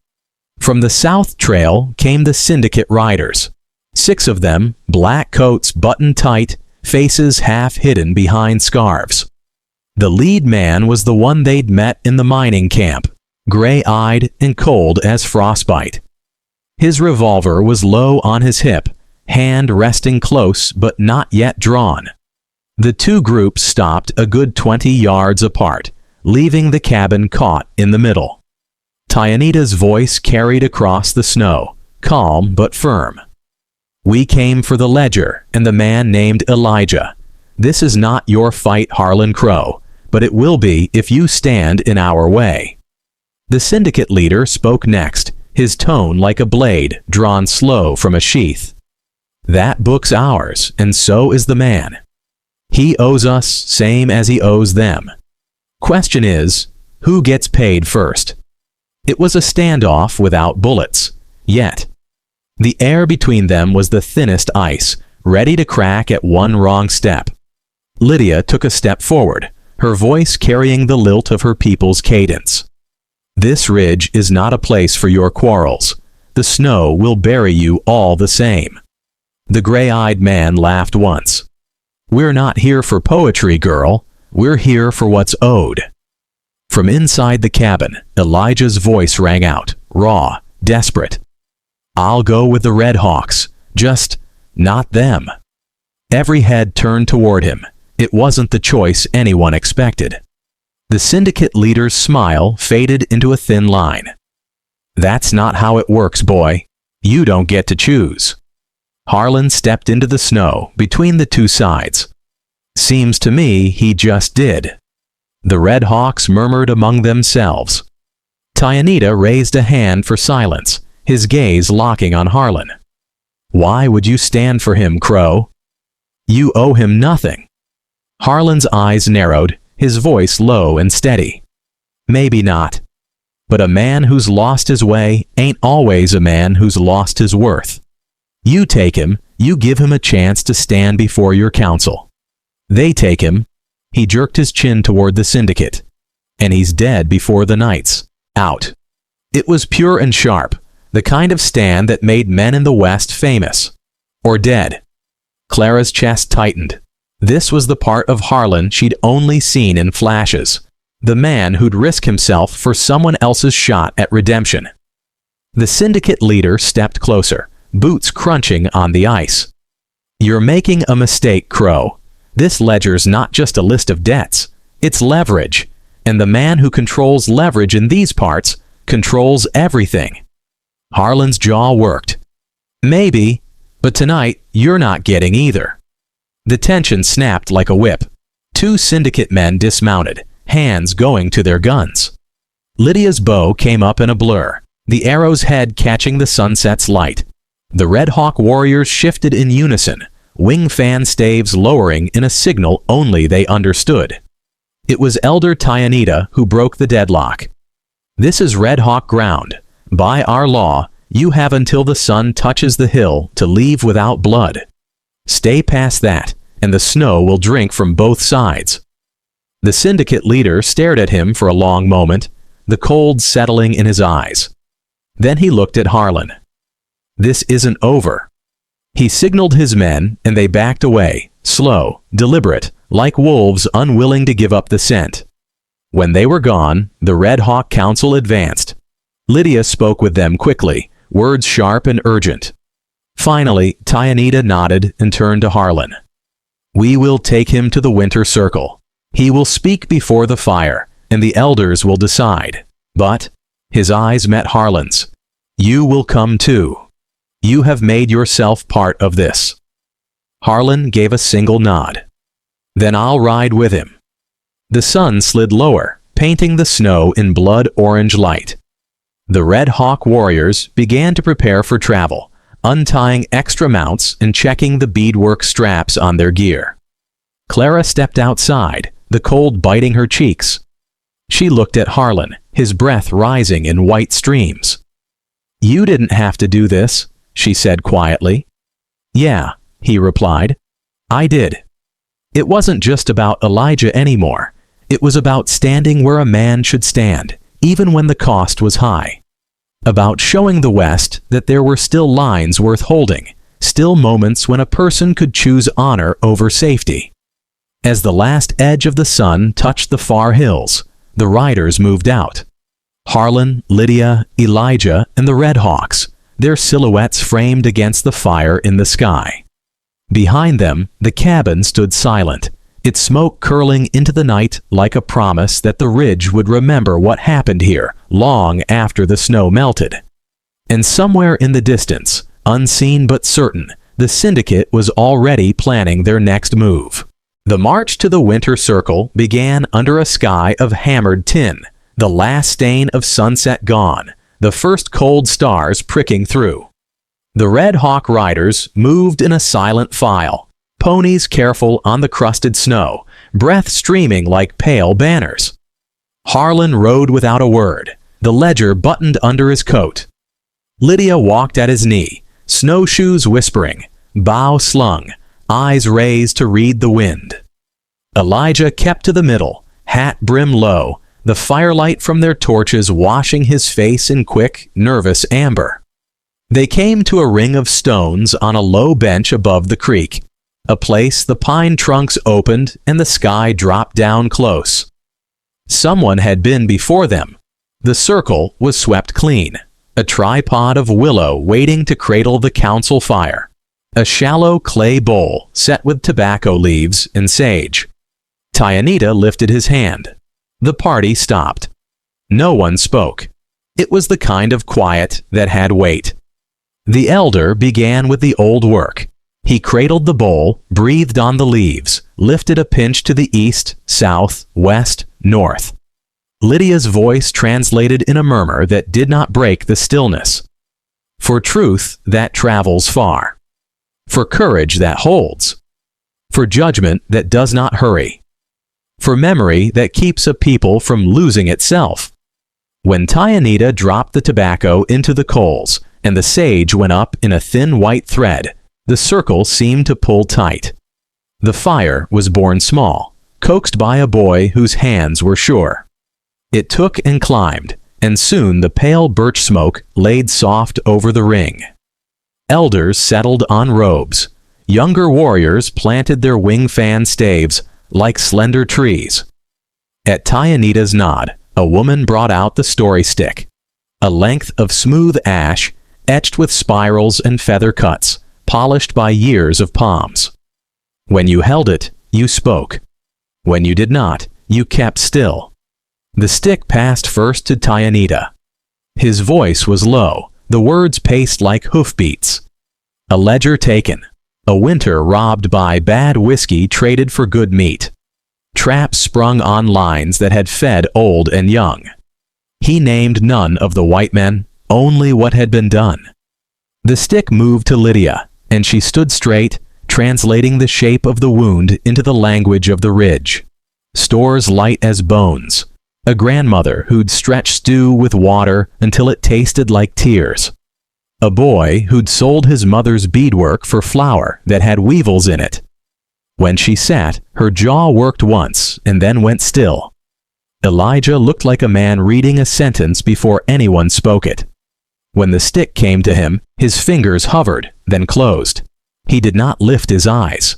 From the South Trail came the syndicate riders. 6 of them, black coats buttoned tight, faces half hidden behind scarves. The lead man was the one they'd met in the mining camp, gray-eyed and cold as frostbite. His revolver was low on his hip, hand resting close but not yet drawn. The 2 groups stopped a good 20 yards apart, leaving the cabin caught in the middle. Tyanita's voice carried across the snow, calm but firm. "We came for the ledger and the man named Elijah. This is not your fight, Harlan Crow, but it will be if you stand in our way." The syndicate leader spoke next, his tone like a blade drawn slow from a sheath. "That book's ours, and so is the man. He owes us same as he owes them. Question is, who gets paid first?" It was a standoff without bullets, yet. The air between them was the thinnest ice, ready to crack at one wrong step. Lydia took a step forward, her voice carrying the lilt of her people's cadence. "This ridge is not a place for your quarrels. The snow will bury you all the same." The gray-eyed man laughed once. "We're not here for poetry, girl. We're here for what's owed." From inside the cabin, Elijah's voice rang out, raw, desperate. "I'll go with the Red Hawks, just not them." Every head turned toward him. It wasn't the choice anyone expected. The syndicate leader's smile faded into a thin line. "That's not how it works, boy. You don't get to choose." Harlan stepped into the snow between the two sides. "Seems to me he just did." The Red Hawks murmured among themselves. Tyanita raised a hand for silence, his gaze locking on Harlan. "Why would you stand for him, Crow? You owe him nothing." Harlan's eyes narrowed, his voice low and steady. "Maybe not. But a man who's lost his way ain't always a man who's lost his worth. You take him, you give him a chance to stand before your council. They take him," he jerked his chin toward the syndicate, "and he's dead before the night's out." It was pure and sharp, the kind of stand that made men in the West famous. Or dead. Clara's chest tightened. This was the part of Harlan she'd only seen in flashes, the man who'd risk himself for someone else's shot at redemption. The syndicate leader stepped closer, boots crunching on the ice. "You're making a mistake, Crow. This ledger's not just a list of debts, it's leverage, and the man who controls leverage in these parts controls everything." Harlan's jaw worked. "Maybe, but tonight you're not getting either." The tension snapped like a whip. Two syndicate men dismounted, hands going to their guns. Lydia's bow came up in a blur, the arrow's head catching the sunset's light. The Red Hawk warriors shifted in unison, wing fan staves lowering in a signal only they understood. It was Elder Tyanita who broke the deadlock. "This is Red Hawk ground. By our law, you have until the sun touches the hill to leave without blood. Stay past that, and the snow will drink from both sides." The syndicate leader stared at him for a long moment, the cold settling in his eyes. Then he looked at Harlan. "This isn't over." He signaled his men, and they backed away, slow, deliberate, like wolves unwilling to give up the scent. When they were gone, the Red Hawk Council advanced. Lydia spoke with them quickly, words sharp and urgent. Finally, Tyanita nodded and turned to Harlan. "We will take him to the winter circle. He will speak before the fire, and the elders will decide. But," his eyes met Harlan's, "you will come too. You have made yourself part of this." Harlan gave a single nod. "Then I'll ride with him." The sun slid lower, painting the snow in blood-orange light. The Red Hawk warriors began to prepare for travel, untying extra mounts and checking the beadwork straps on their gear. Clara stepped outside, the cold biting her cheeks. She looked at Harlan, his breath rising in white streams. "You didn't have to do this," she said quietly. "Yeah," he replied. "I did." It wasn't just about Elijah anymore. It was about standing where a man should stand, even when the cost was high. About showing the West that there were still lines worth holding, still moments when a person could choose honor over safety. As the last edge of the sun touched the far hills, the riders moved out. Harlan, Lydia, Elijah, and the Red Hawks, their silhouettes framed against the fire in the sky. Behind them, the cabin stood silent, its smoke curling into the night like a promise that the ridge would remember what happened here long after the snow melted. And somewhere in the distance, unseen but certain, the syndicate was already planning their next move. The march to the winter circle began under a sky of hammered tin, the last stain of sunset gone, the first cold stars pricking through. The Red Hawk riders moved in a silent file, ponies careful on the crusted snow, breath streaming like pale banners. Harlan rode without a word, the ledger buttoned under his coat. Lydia walked at his knee, snowshoes whispering, bow slung, eyes raised to read the wind. Elijah kept to the middle, hat brim low, the firelight from their torches washing his face in quick, nervous amber. They came to a ring of stones on a low bench above the creek, a place the pine trunks opened and the sky dropped down close. Someone had been before them. The circle was swept clean, a tripod of willow waiting to cradle the council fire, a shallow clay bowl set with tobacco leaves and sage. Tyanita lifted his hand. The party stopped. No one spoke. It was the kind of quiet that had weight. The elder began with the old work. He cradled the bowl, breathed on the leaves, lifted a pinch to the east, south, west, north. Lydia's voice translated in a murmur that did not break the stillness. For truth that travels far. For courage that holds. For judgment that does not hurry. For memory that keeps a people from losing itself. When Tyanita dropped the tobacco into the coals and the sage went up in a thin white thread, the circle seemed to pull tight. The fire was born small, coaxed by a boy whose hands were sure. It took and climbed, and soon the pale birch smoke laid soft over the ring. Elders settled on robes. Younger warriors planted their wing fan staves like slender trees. At Tyanita's nod, a woman brought out the story stick, a length of smooth ash etched with spirals and feather cuts, polished by years of palms. When you held it, you spoke. When you did not, you kept still. The stick passed first to Tyanita. His voice was low, the words paced like hoofbeats. A ledger taken. A winter robbed by bad whiskey traded for good meat. Traps sprung on lines that had fed old and young. He named none of the white men, only what had been done. The stick moved to Lydia, and she stood straight, translating the shape of the wound into the language of the ridge. Stores light as bones. A grandmother who'd stretch stew with water until it tasted like tears. A boy who'd sold his mother's beadwork for flour that had weevils in it. When she sat, her jaw worked once and then went still. Elijah looked like a man reading a sentence before anyone spoke it. When the stick came to him, his fingers hovered, then closed. He did not lift his eyes.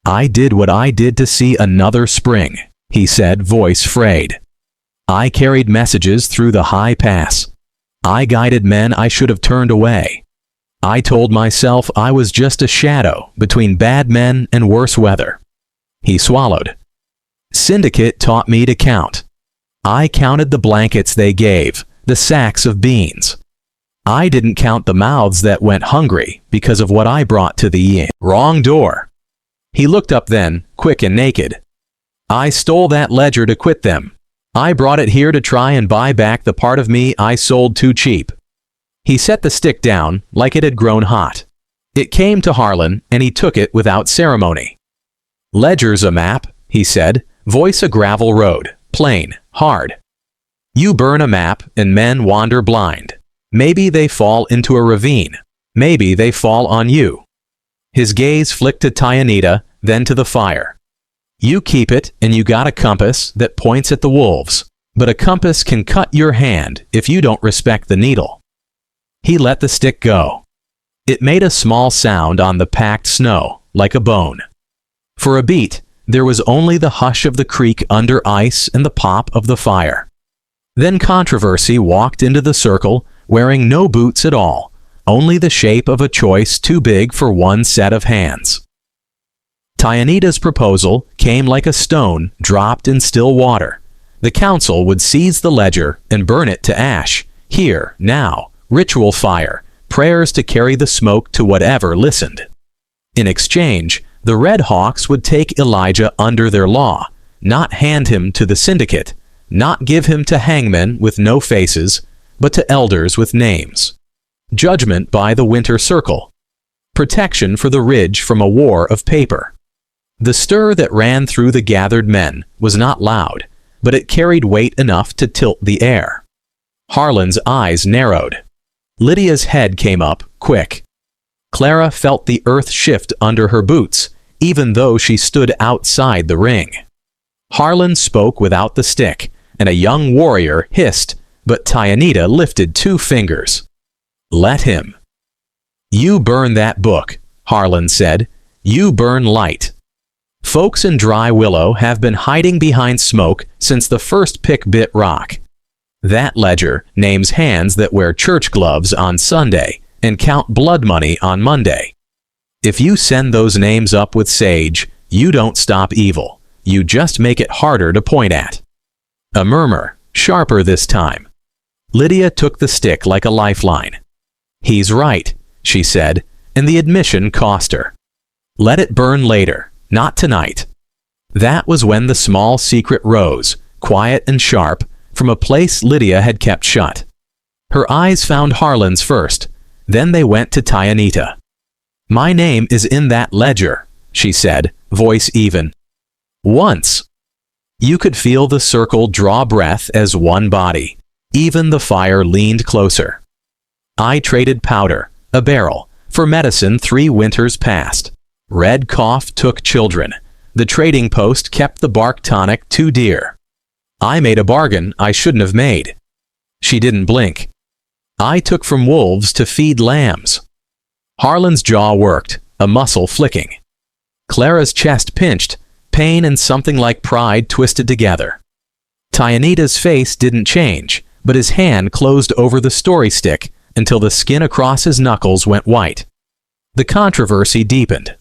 "I did what I did to see another spring," he said, voice frayed. "I carried messages through the high pass. I guided men I should have turned away. I told myself I was just a shadow between bad men and worse weather." He swallowed. "Syndicate taught me to count. I counted the blankets they gave, the sacks of beans. I didn't count the mouths that went hungry because of what I brought to the inn. Wrong door." He looked up then, quick and naked. "I stole that ledger to quit them. I brought it here to try and buy back the part of me I sold too cheap." He set the stick down like it had grown hot. It came to Harlan, and he took it without ceremony. "Ledger's a map," he said, voice a gravel road, plain, hard. "You burn a map, and men wander blind. Maybe they fall into a ravine. Maybe they fall on you." His gaze flicked to Tyanita, then to the fire. "You keep it, and you got a compass that points at the wolves, but a compass can cut your hand if you don't respect the needle." He let the stick go. It made a small sound on the packed snow, like a bone. For a beat, there was only the hush of the creek under ice and the pop of the fire. Then Controversy walked into the circle, wearing no boots at all, only the shape of a choice too big for one set of hands. Tyanita's proposal came like a stone dropped in still water. The council would seize the ledger and burn it to ash. Here, now, ritual fire, prayers to carry the smoke to whatever listened. In exchange, the Red Hawks would take Elijah under their law, not hand him to the syndicate, not give him to hangmen with no faces, but to elders with names. Judgment by the winter circle. Protection for the ridge from a war of paper. The stir that ran through the gathered men was not loud, but it carried weight enough to tilt the air. Harlan's eyes narrowed. Lydia's head came up, quick. Clara felt the earth shift under her boots, even though she stood outside the ring. Harlan spoke without the stick, and a young warrior hissed, but Tyanita lifted 2 fingers. Let him. You burn that book, Harlan said. You burn light. Folks in Dry Willow have been hiding behind smoke since the first pick bit rock. That ledger names hands that wear church gloves on Sunday and count blood money on Monday. If you send those names up with sage, you don't stop evil. You just make it harder to point at. A murmur, sharper this time. Lydia took the stick like a lifeline. He's right, she said, and the admission cost her. Let it burn later. Not tonight. That was when the small secret rose, quiet and sharp, from a place Lydia had kept shut. Her eyes found Harlan's first, then they went to Tyanita. My name is in that ledger, she said, voice even. Once. You could feel the circle draw breath as one body. Even the fire leaned closer. I traded powder, a barrel, for medicine 3 winters past. Red cough took children. The trading post kept the bark tonic too dear. I made a bargain I shouldn't have made. She didn't blink. I took from wolves to feed lambs. Harlan's jaw worked, a muscle flicking. Clara's chest pinched, pain and something like pride twisted together. Tyanita's face didn't change, but his hand closed over the story stick until the skin across his knuckles went white. The controversy deepened.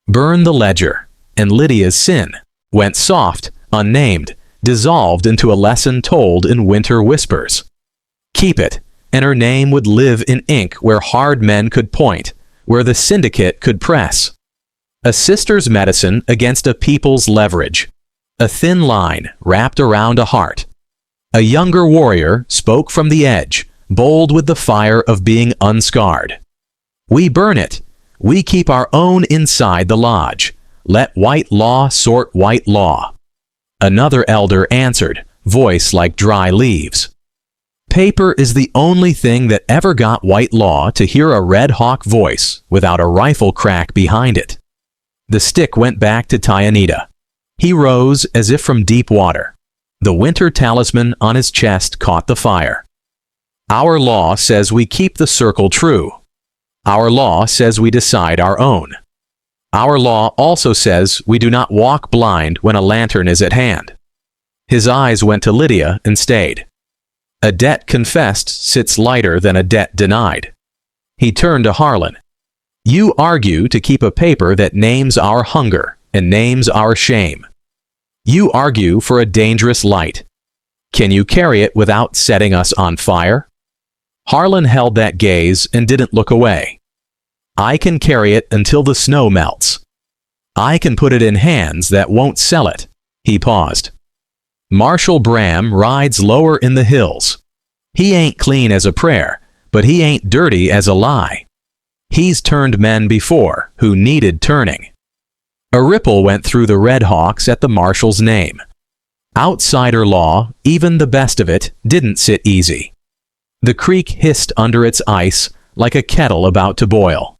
Burn the ledger, and Lydia's sin went soft, unnamed, dissolved into a lesson told in winter whispers. Keep it, and her name would live in ink where hard men could point, where the syndicate could press. A sister's medicine against a people's leverage. A thin line wrapped around a heart. A younger warrior spoke from the edge, bold with the fire of being unscarred. We burn it. We keep our own inside the lodge. Let white law sort white law. Another elder answered, voice like dry leaves. Paper is the only thing that ever got white law to hear a Red Hawk voice without a rifle crack behind it. The stick went back to Tyanita. He rose as if from deep water. The winter talisman on his chest caught the fire. Our law says we keep the circle true. Our law says we decide our own. Our law also says we do not walk blind when a lantern is at hand. His eyes went to Lydia and stayed. A debt confessed sits lighter than a debt denied. He turned to Harlan. You argue to keep a paper that names our hunger and names our shame. You argue for a dangerous light. Can you carry it without setting us on fire? Harlan held that gaze and didn't look away. I can carry it until the snow melts. I can put it in hands that won't sell it. He paused. Marshal Bram rides lower in the hills. He ain't clean as a prayer, but he ain't dirty as a lie. He's turned men before who needed turning. A ripple went through the Red Hawks at the marshal's name. Outsider law, even the best of it, didn't sit easy. The creek hissed under its ice like a kettle about to boil.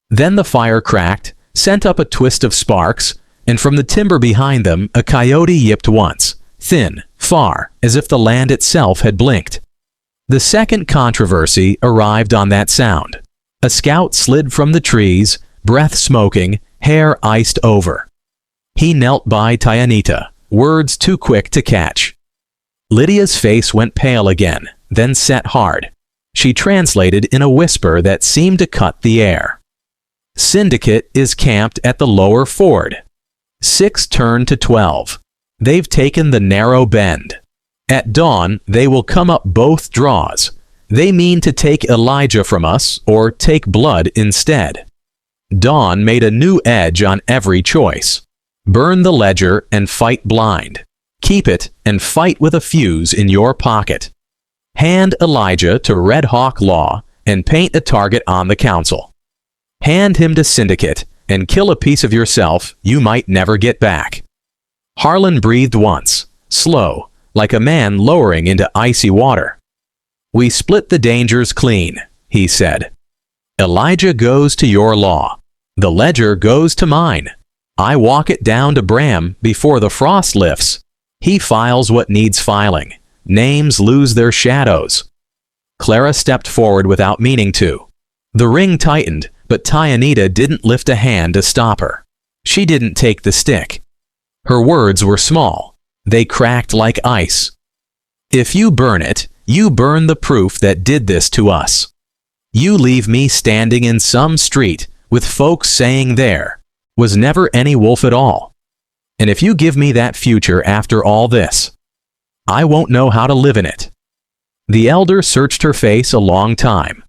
Then the fire cracked, sent up a twist of sparks, and from the timber behind them a coyote yipped once, thin, far, as if the land itself had blinked. The second controversy arrived on that sound. A scout slid from the trees, breath smoking, hair iced over. He knelt by Tyanita, words too quick to catch. Lydia's face went pale again, then set hard. She translated in a whisper that seemed to cut the air. Syndicate is camped at the lower ford. 6 turn to 12. They've taken the narrow bend. At dawn, they will come up both draws. They mean to take Elijah from us or take blood instead. Dawn made a new edge on every choice. Burn the ledger and fight blind. Keep it and fight with a fuse in your pocket. Hand Elijah to Red Hawk Law and paint a target on the council. Hand him to Syndicate and kill a piece of yourself you might never get back. Harlan breathed once, slow, like a man lowering into icy water. We split the dangers clean, he said. Elijah goes to your law. The ledger goes to mine. I walk it down to Bram before the frost lifts. He files what needs filing. Names lose their shadows. Clara stepped forward without meaning to. The ring tightened, but Tyanita didn't lift a hand to stop her. She didn't take the stick. Her words were small. They cracked like ice. If you burn it, you burn the proof that did this to us. You leave me standing in some street with folks saying there was never any wolf at all. And if you give me that future after all this, I won't know how to live in it. The elder searched her face a long time.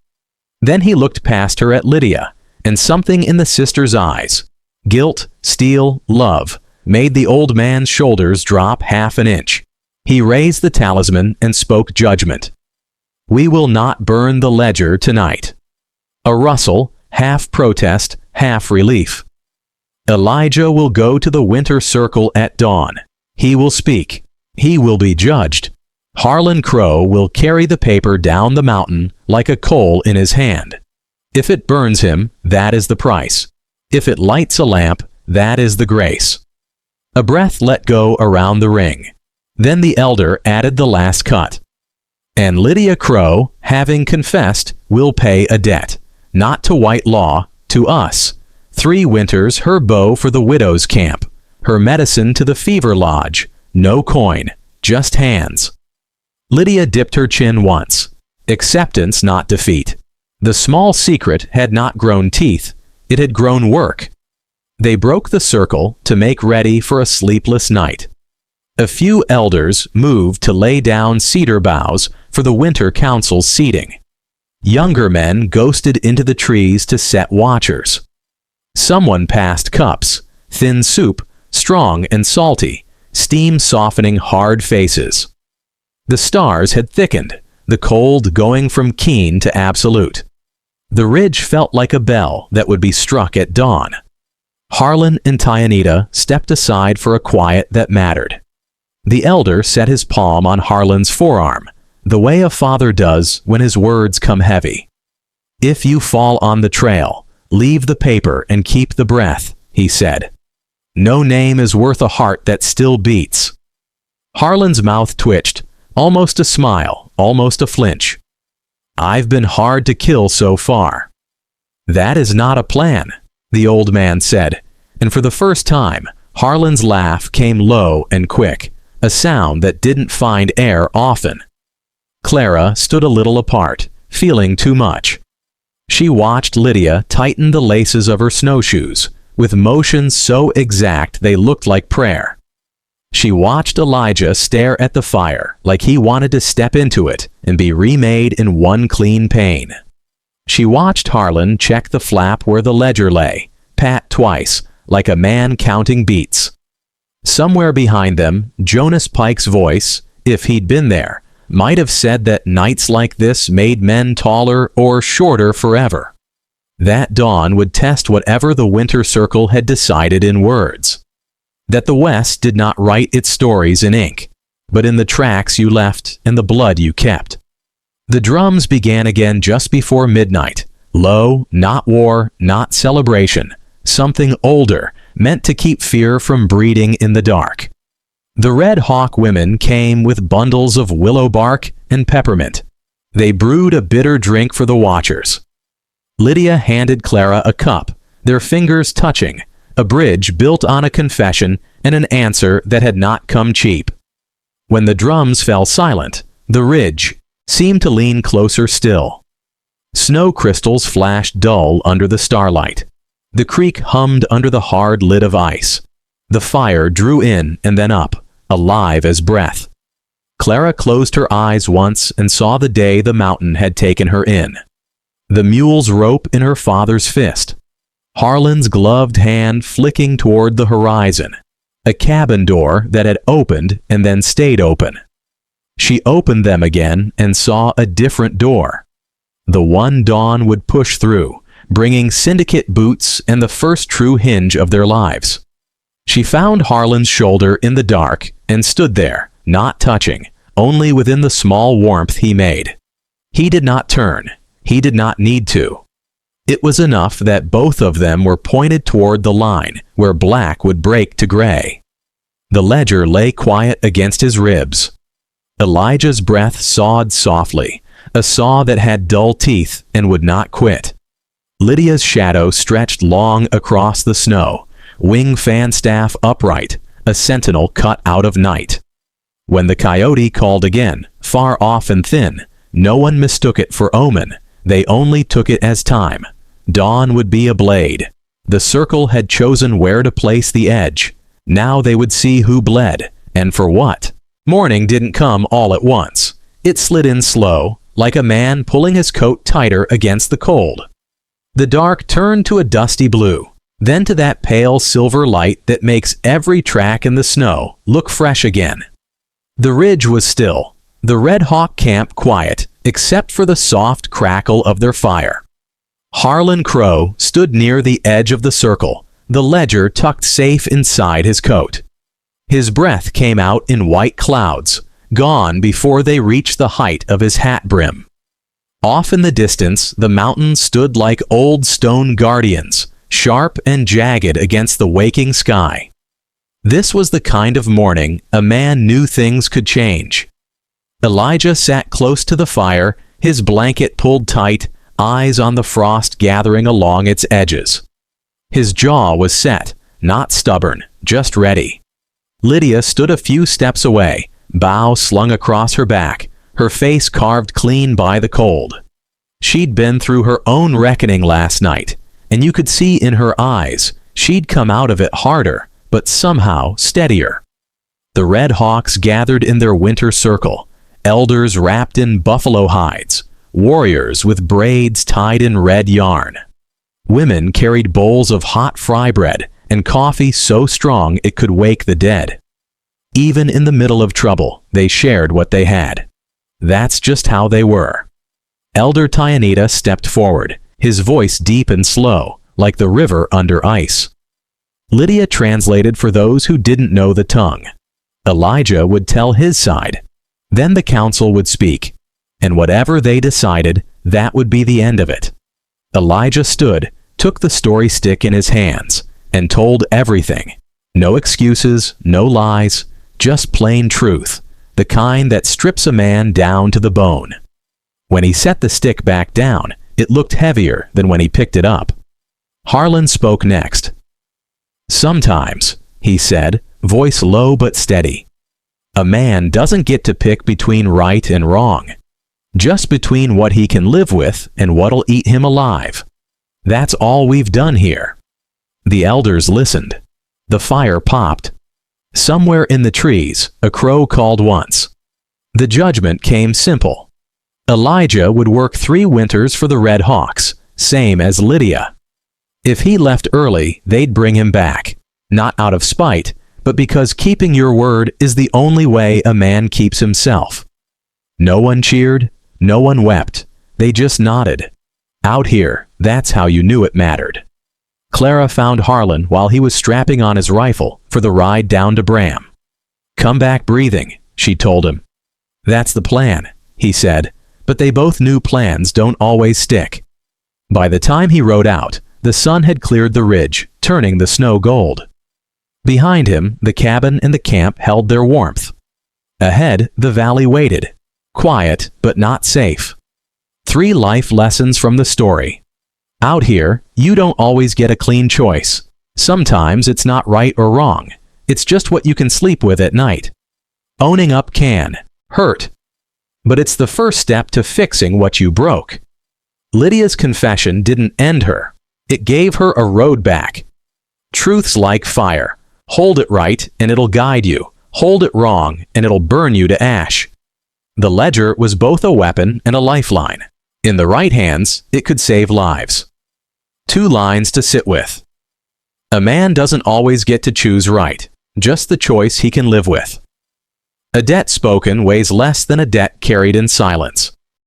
Then he looked past her at Lydia, and something in the sister's eyes, guilt, steel, love, made the old man's shoulders drop half an inch. He raised the talisman and spoke judgment. We will not burn the ledger tonight. A rustle, half protest, half relief. Elijah will go to the winter circle at dawn. He will speak. He will be judged. Harlan Crow will carry the paper down the mountain like a coal in his hand. If it burns him, that is the price. If it lights a lamp, that is the grace. A breath let go around the ring. Then the elder added the last cut. And Lydia Crow, having confessed, will pay a debt, not to white law, to us. 3 winters her bow for the widow's camp, her medicine to the fever lodge, no coin, just hands. Lydia dipped her chin once. Acceptance, not defeat. The small secret had not grown teeth, it had grown work. They broke the circle to make ready for a sleepless night. A few elders moved to lay down cedar boughs for the winter council's seating. Younger men ghosted into the trees to set watchers. Someone passed cups, thin soup, strong and salty, steam softening hard faces. The stars had thickened, the cold going from keen to absolute. The ridge felt like a bell that would be struck at dawn. Harlan and Tyanita stepped aside for a quiet that mattered. The elder set his palm on Harlan's forearm, the way a father does when his words come heavy. If you fall on the trail, leave the paper and keep the breath, he said. No name is worth a heart that still beats. Harlan's mouth twitched, almost a smile, almost a flinch. I've been hard to kill so far. That is not a plan, the old man said, and for the first time, Harlan's laugh came low and quick, a sound that didn't find air often. Clara stood a little apart, feeling too much. She watched Lydia tighten the laces of her snowshoes, with motions so exact they looked like prayer. She watched Elijah stare at the fire like he wanted to step into it and be remade in one clean pane. She watched Harlan check the flap where the ledger lay, pat twice, like a man counting beats. Somewhere behind them, Jonas Pike's voice, if he'd been there, might have said that nights like this made men taller or shorter forever. That dawn would test whatever the winter circle had decided in words. That the West did not write its stories in ink, but in the tracks you left and the blood you kept. The drums began again just before midnight. Low, not war, not celebration, something older, meant to keep fear from breeding in the dark. The Red Hawk women came with bundles of willow bark and peppermint. They brewed a bitter drink for the watchers. Lydia handed Clara a cup, their fingers touching, a bridge built on a confession and an answer that had not come cheap. When the drums fell silent, the ridge seemed to lean closer still. Snow crystals flashed dull under the starlight. The creek hummed under the hard lid of ice. The fire drew in and then up, alive as breath. Clara closed her eyes once and saw the day the mountain had taken her in. The mule's rope in her father's fist. Harlan's gloved hand flicking toward the horizon. A cabin door that had opened and then stayed open. She opened them again and saw a different door. The one Dawn would push through, bringing syndicate boots and the first true hinge of their lives. She found Harlan's shoulder in the dark and stood there, not touching, only within the small warmth he made. He did not turn. He did not need to. It was enough that both of them were pointed toward the line where black would break to gray. The ledger lay quiet against his ribs. Elijah's breath sawed softly, a saw that had dull teeth and would not quit. Lydia's shadow stretched long across the snow, wing fan staff upright, a sentinel cut out of night. When the coyote called again, far off and thin, no one mistook it for omen. They only took it as time. Dawn would be a blade. The circle had chosen where to place the edge. Now they would see who bled, and for what. Morning didn't come all at once. It slid in slow, like a man pulling his coat tighter against the cold. The dark turned to a dusty blue, then to that pale silver light that makes every track in the snow look fresh again. The ridge was still, the Red Hawk camp quiet, except for the soft crackle of their fire. Harlan Crow stood near the edge of the circle, the ledger tucked safe inside his coat. His breath came out in white clouds, gone before they reached the height of his hat brim. Off in the distance, the mountains stood like old stone guardians, sharp and jagged against the waking sky. This was the kind of morning a man knew things could change. Elijah sat close to the fire, his blanket pulled tight, eyes on the frost gathering along its edges. His jaw was set, not stubborn, just ready. Lydia stood a few steps away, bow slung across her back, her face carved clean by the cold. She'd been through her own reckoning last night, and you could see in her eyes she'd come out of it harder, but somehow steadier. The Red Hawks gathered in their winter circle, elders wrapped in buffalo hides, warriors with braids tied in red yarn. Women carried bowls of hot fry bread and coffee so strong it could wake the dead. Even in the middle of trouble, they shared what they had. That's just how they were. Elder Tyanita stepped forward, his voice deep and slow, like the river under ice. Lydia translated for those who didn't know the tongue. Elijah would tell his side. Then the council would speak. And whatever they decided, that would be the end of it. Elijah stood, took the story stick in his hands, and told everything. No excuses, no lies, just plain truth, the kind that strips a man down to the bone. When he set the stick back down, it looked heavier than when he picked it up. Harlan spoke next. "Sometimes," he said, voice low but steady, "a man doesn't get to pick between right and wrong. Just between what he can live with and what'll eat him alive. That's all we've done here." The elders listened. The fire popped. Somewhere in the trees, a crow called once. The judgment came simple. Elijah would work 3 winters for the Red Hawks, same as Lydia. If he left early, they'd bring him back, not out of spite, but because keeping your word is the only way a man keeps himself. No one cheered, no one wept, they just nodded. Out here, that's how you knew it mattered. Clara found Harlan while he was strapping on his rifle for the ride down to Bram. "Come back breathing," she told him. "That's the plan," he said, but they both knew plans don't always stick. By the time he rode out, the sun had cleared the ridge, turning the snow gold. Behind him, the cabin and the camp held their warmth. Ahead, the valley waited, quiet but not safe. 3 life lessons from the story. Out here, you don't always get a clean choice. Sometimes it's not right or wrong. It's just what you can sleep with at night. Owning up can hurt, but it's the first step to fixing what you broke. Lydia's confession didn't end her. It gave her a road back. Truth's like fire. Hold it right and it'll guide you. Hold it wrong and it'll burn you to ash. The ledger was both a weapon and a lifeline. In the right hands, it could save lives. 2 lines to sit with. A man doesn't always get to choose right, just the choice he can live with. A debt spoken weighs less than a debt carried in silence.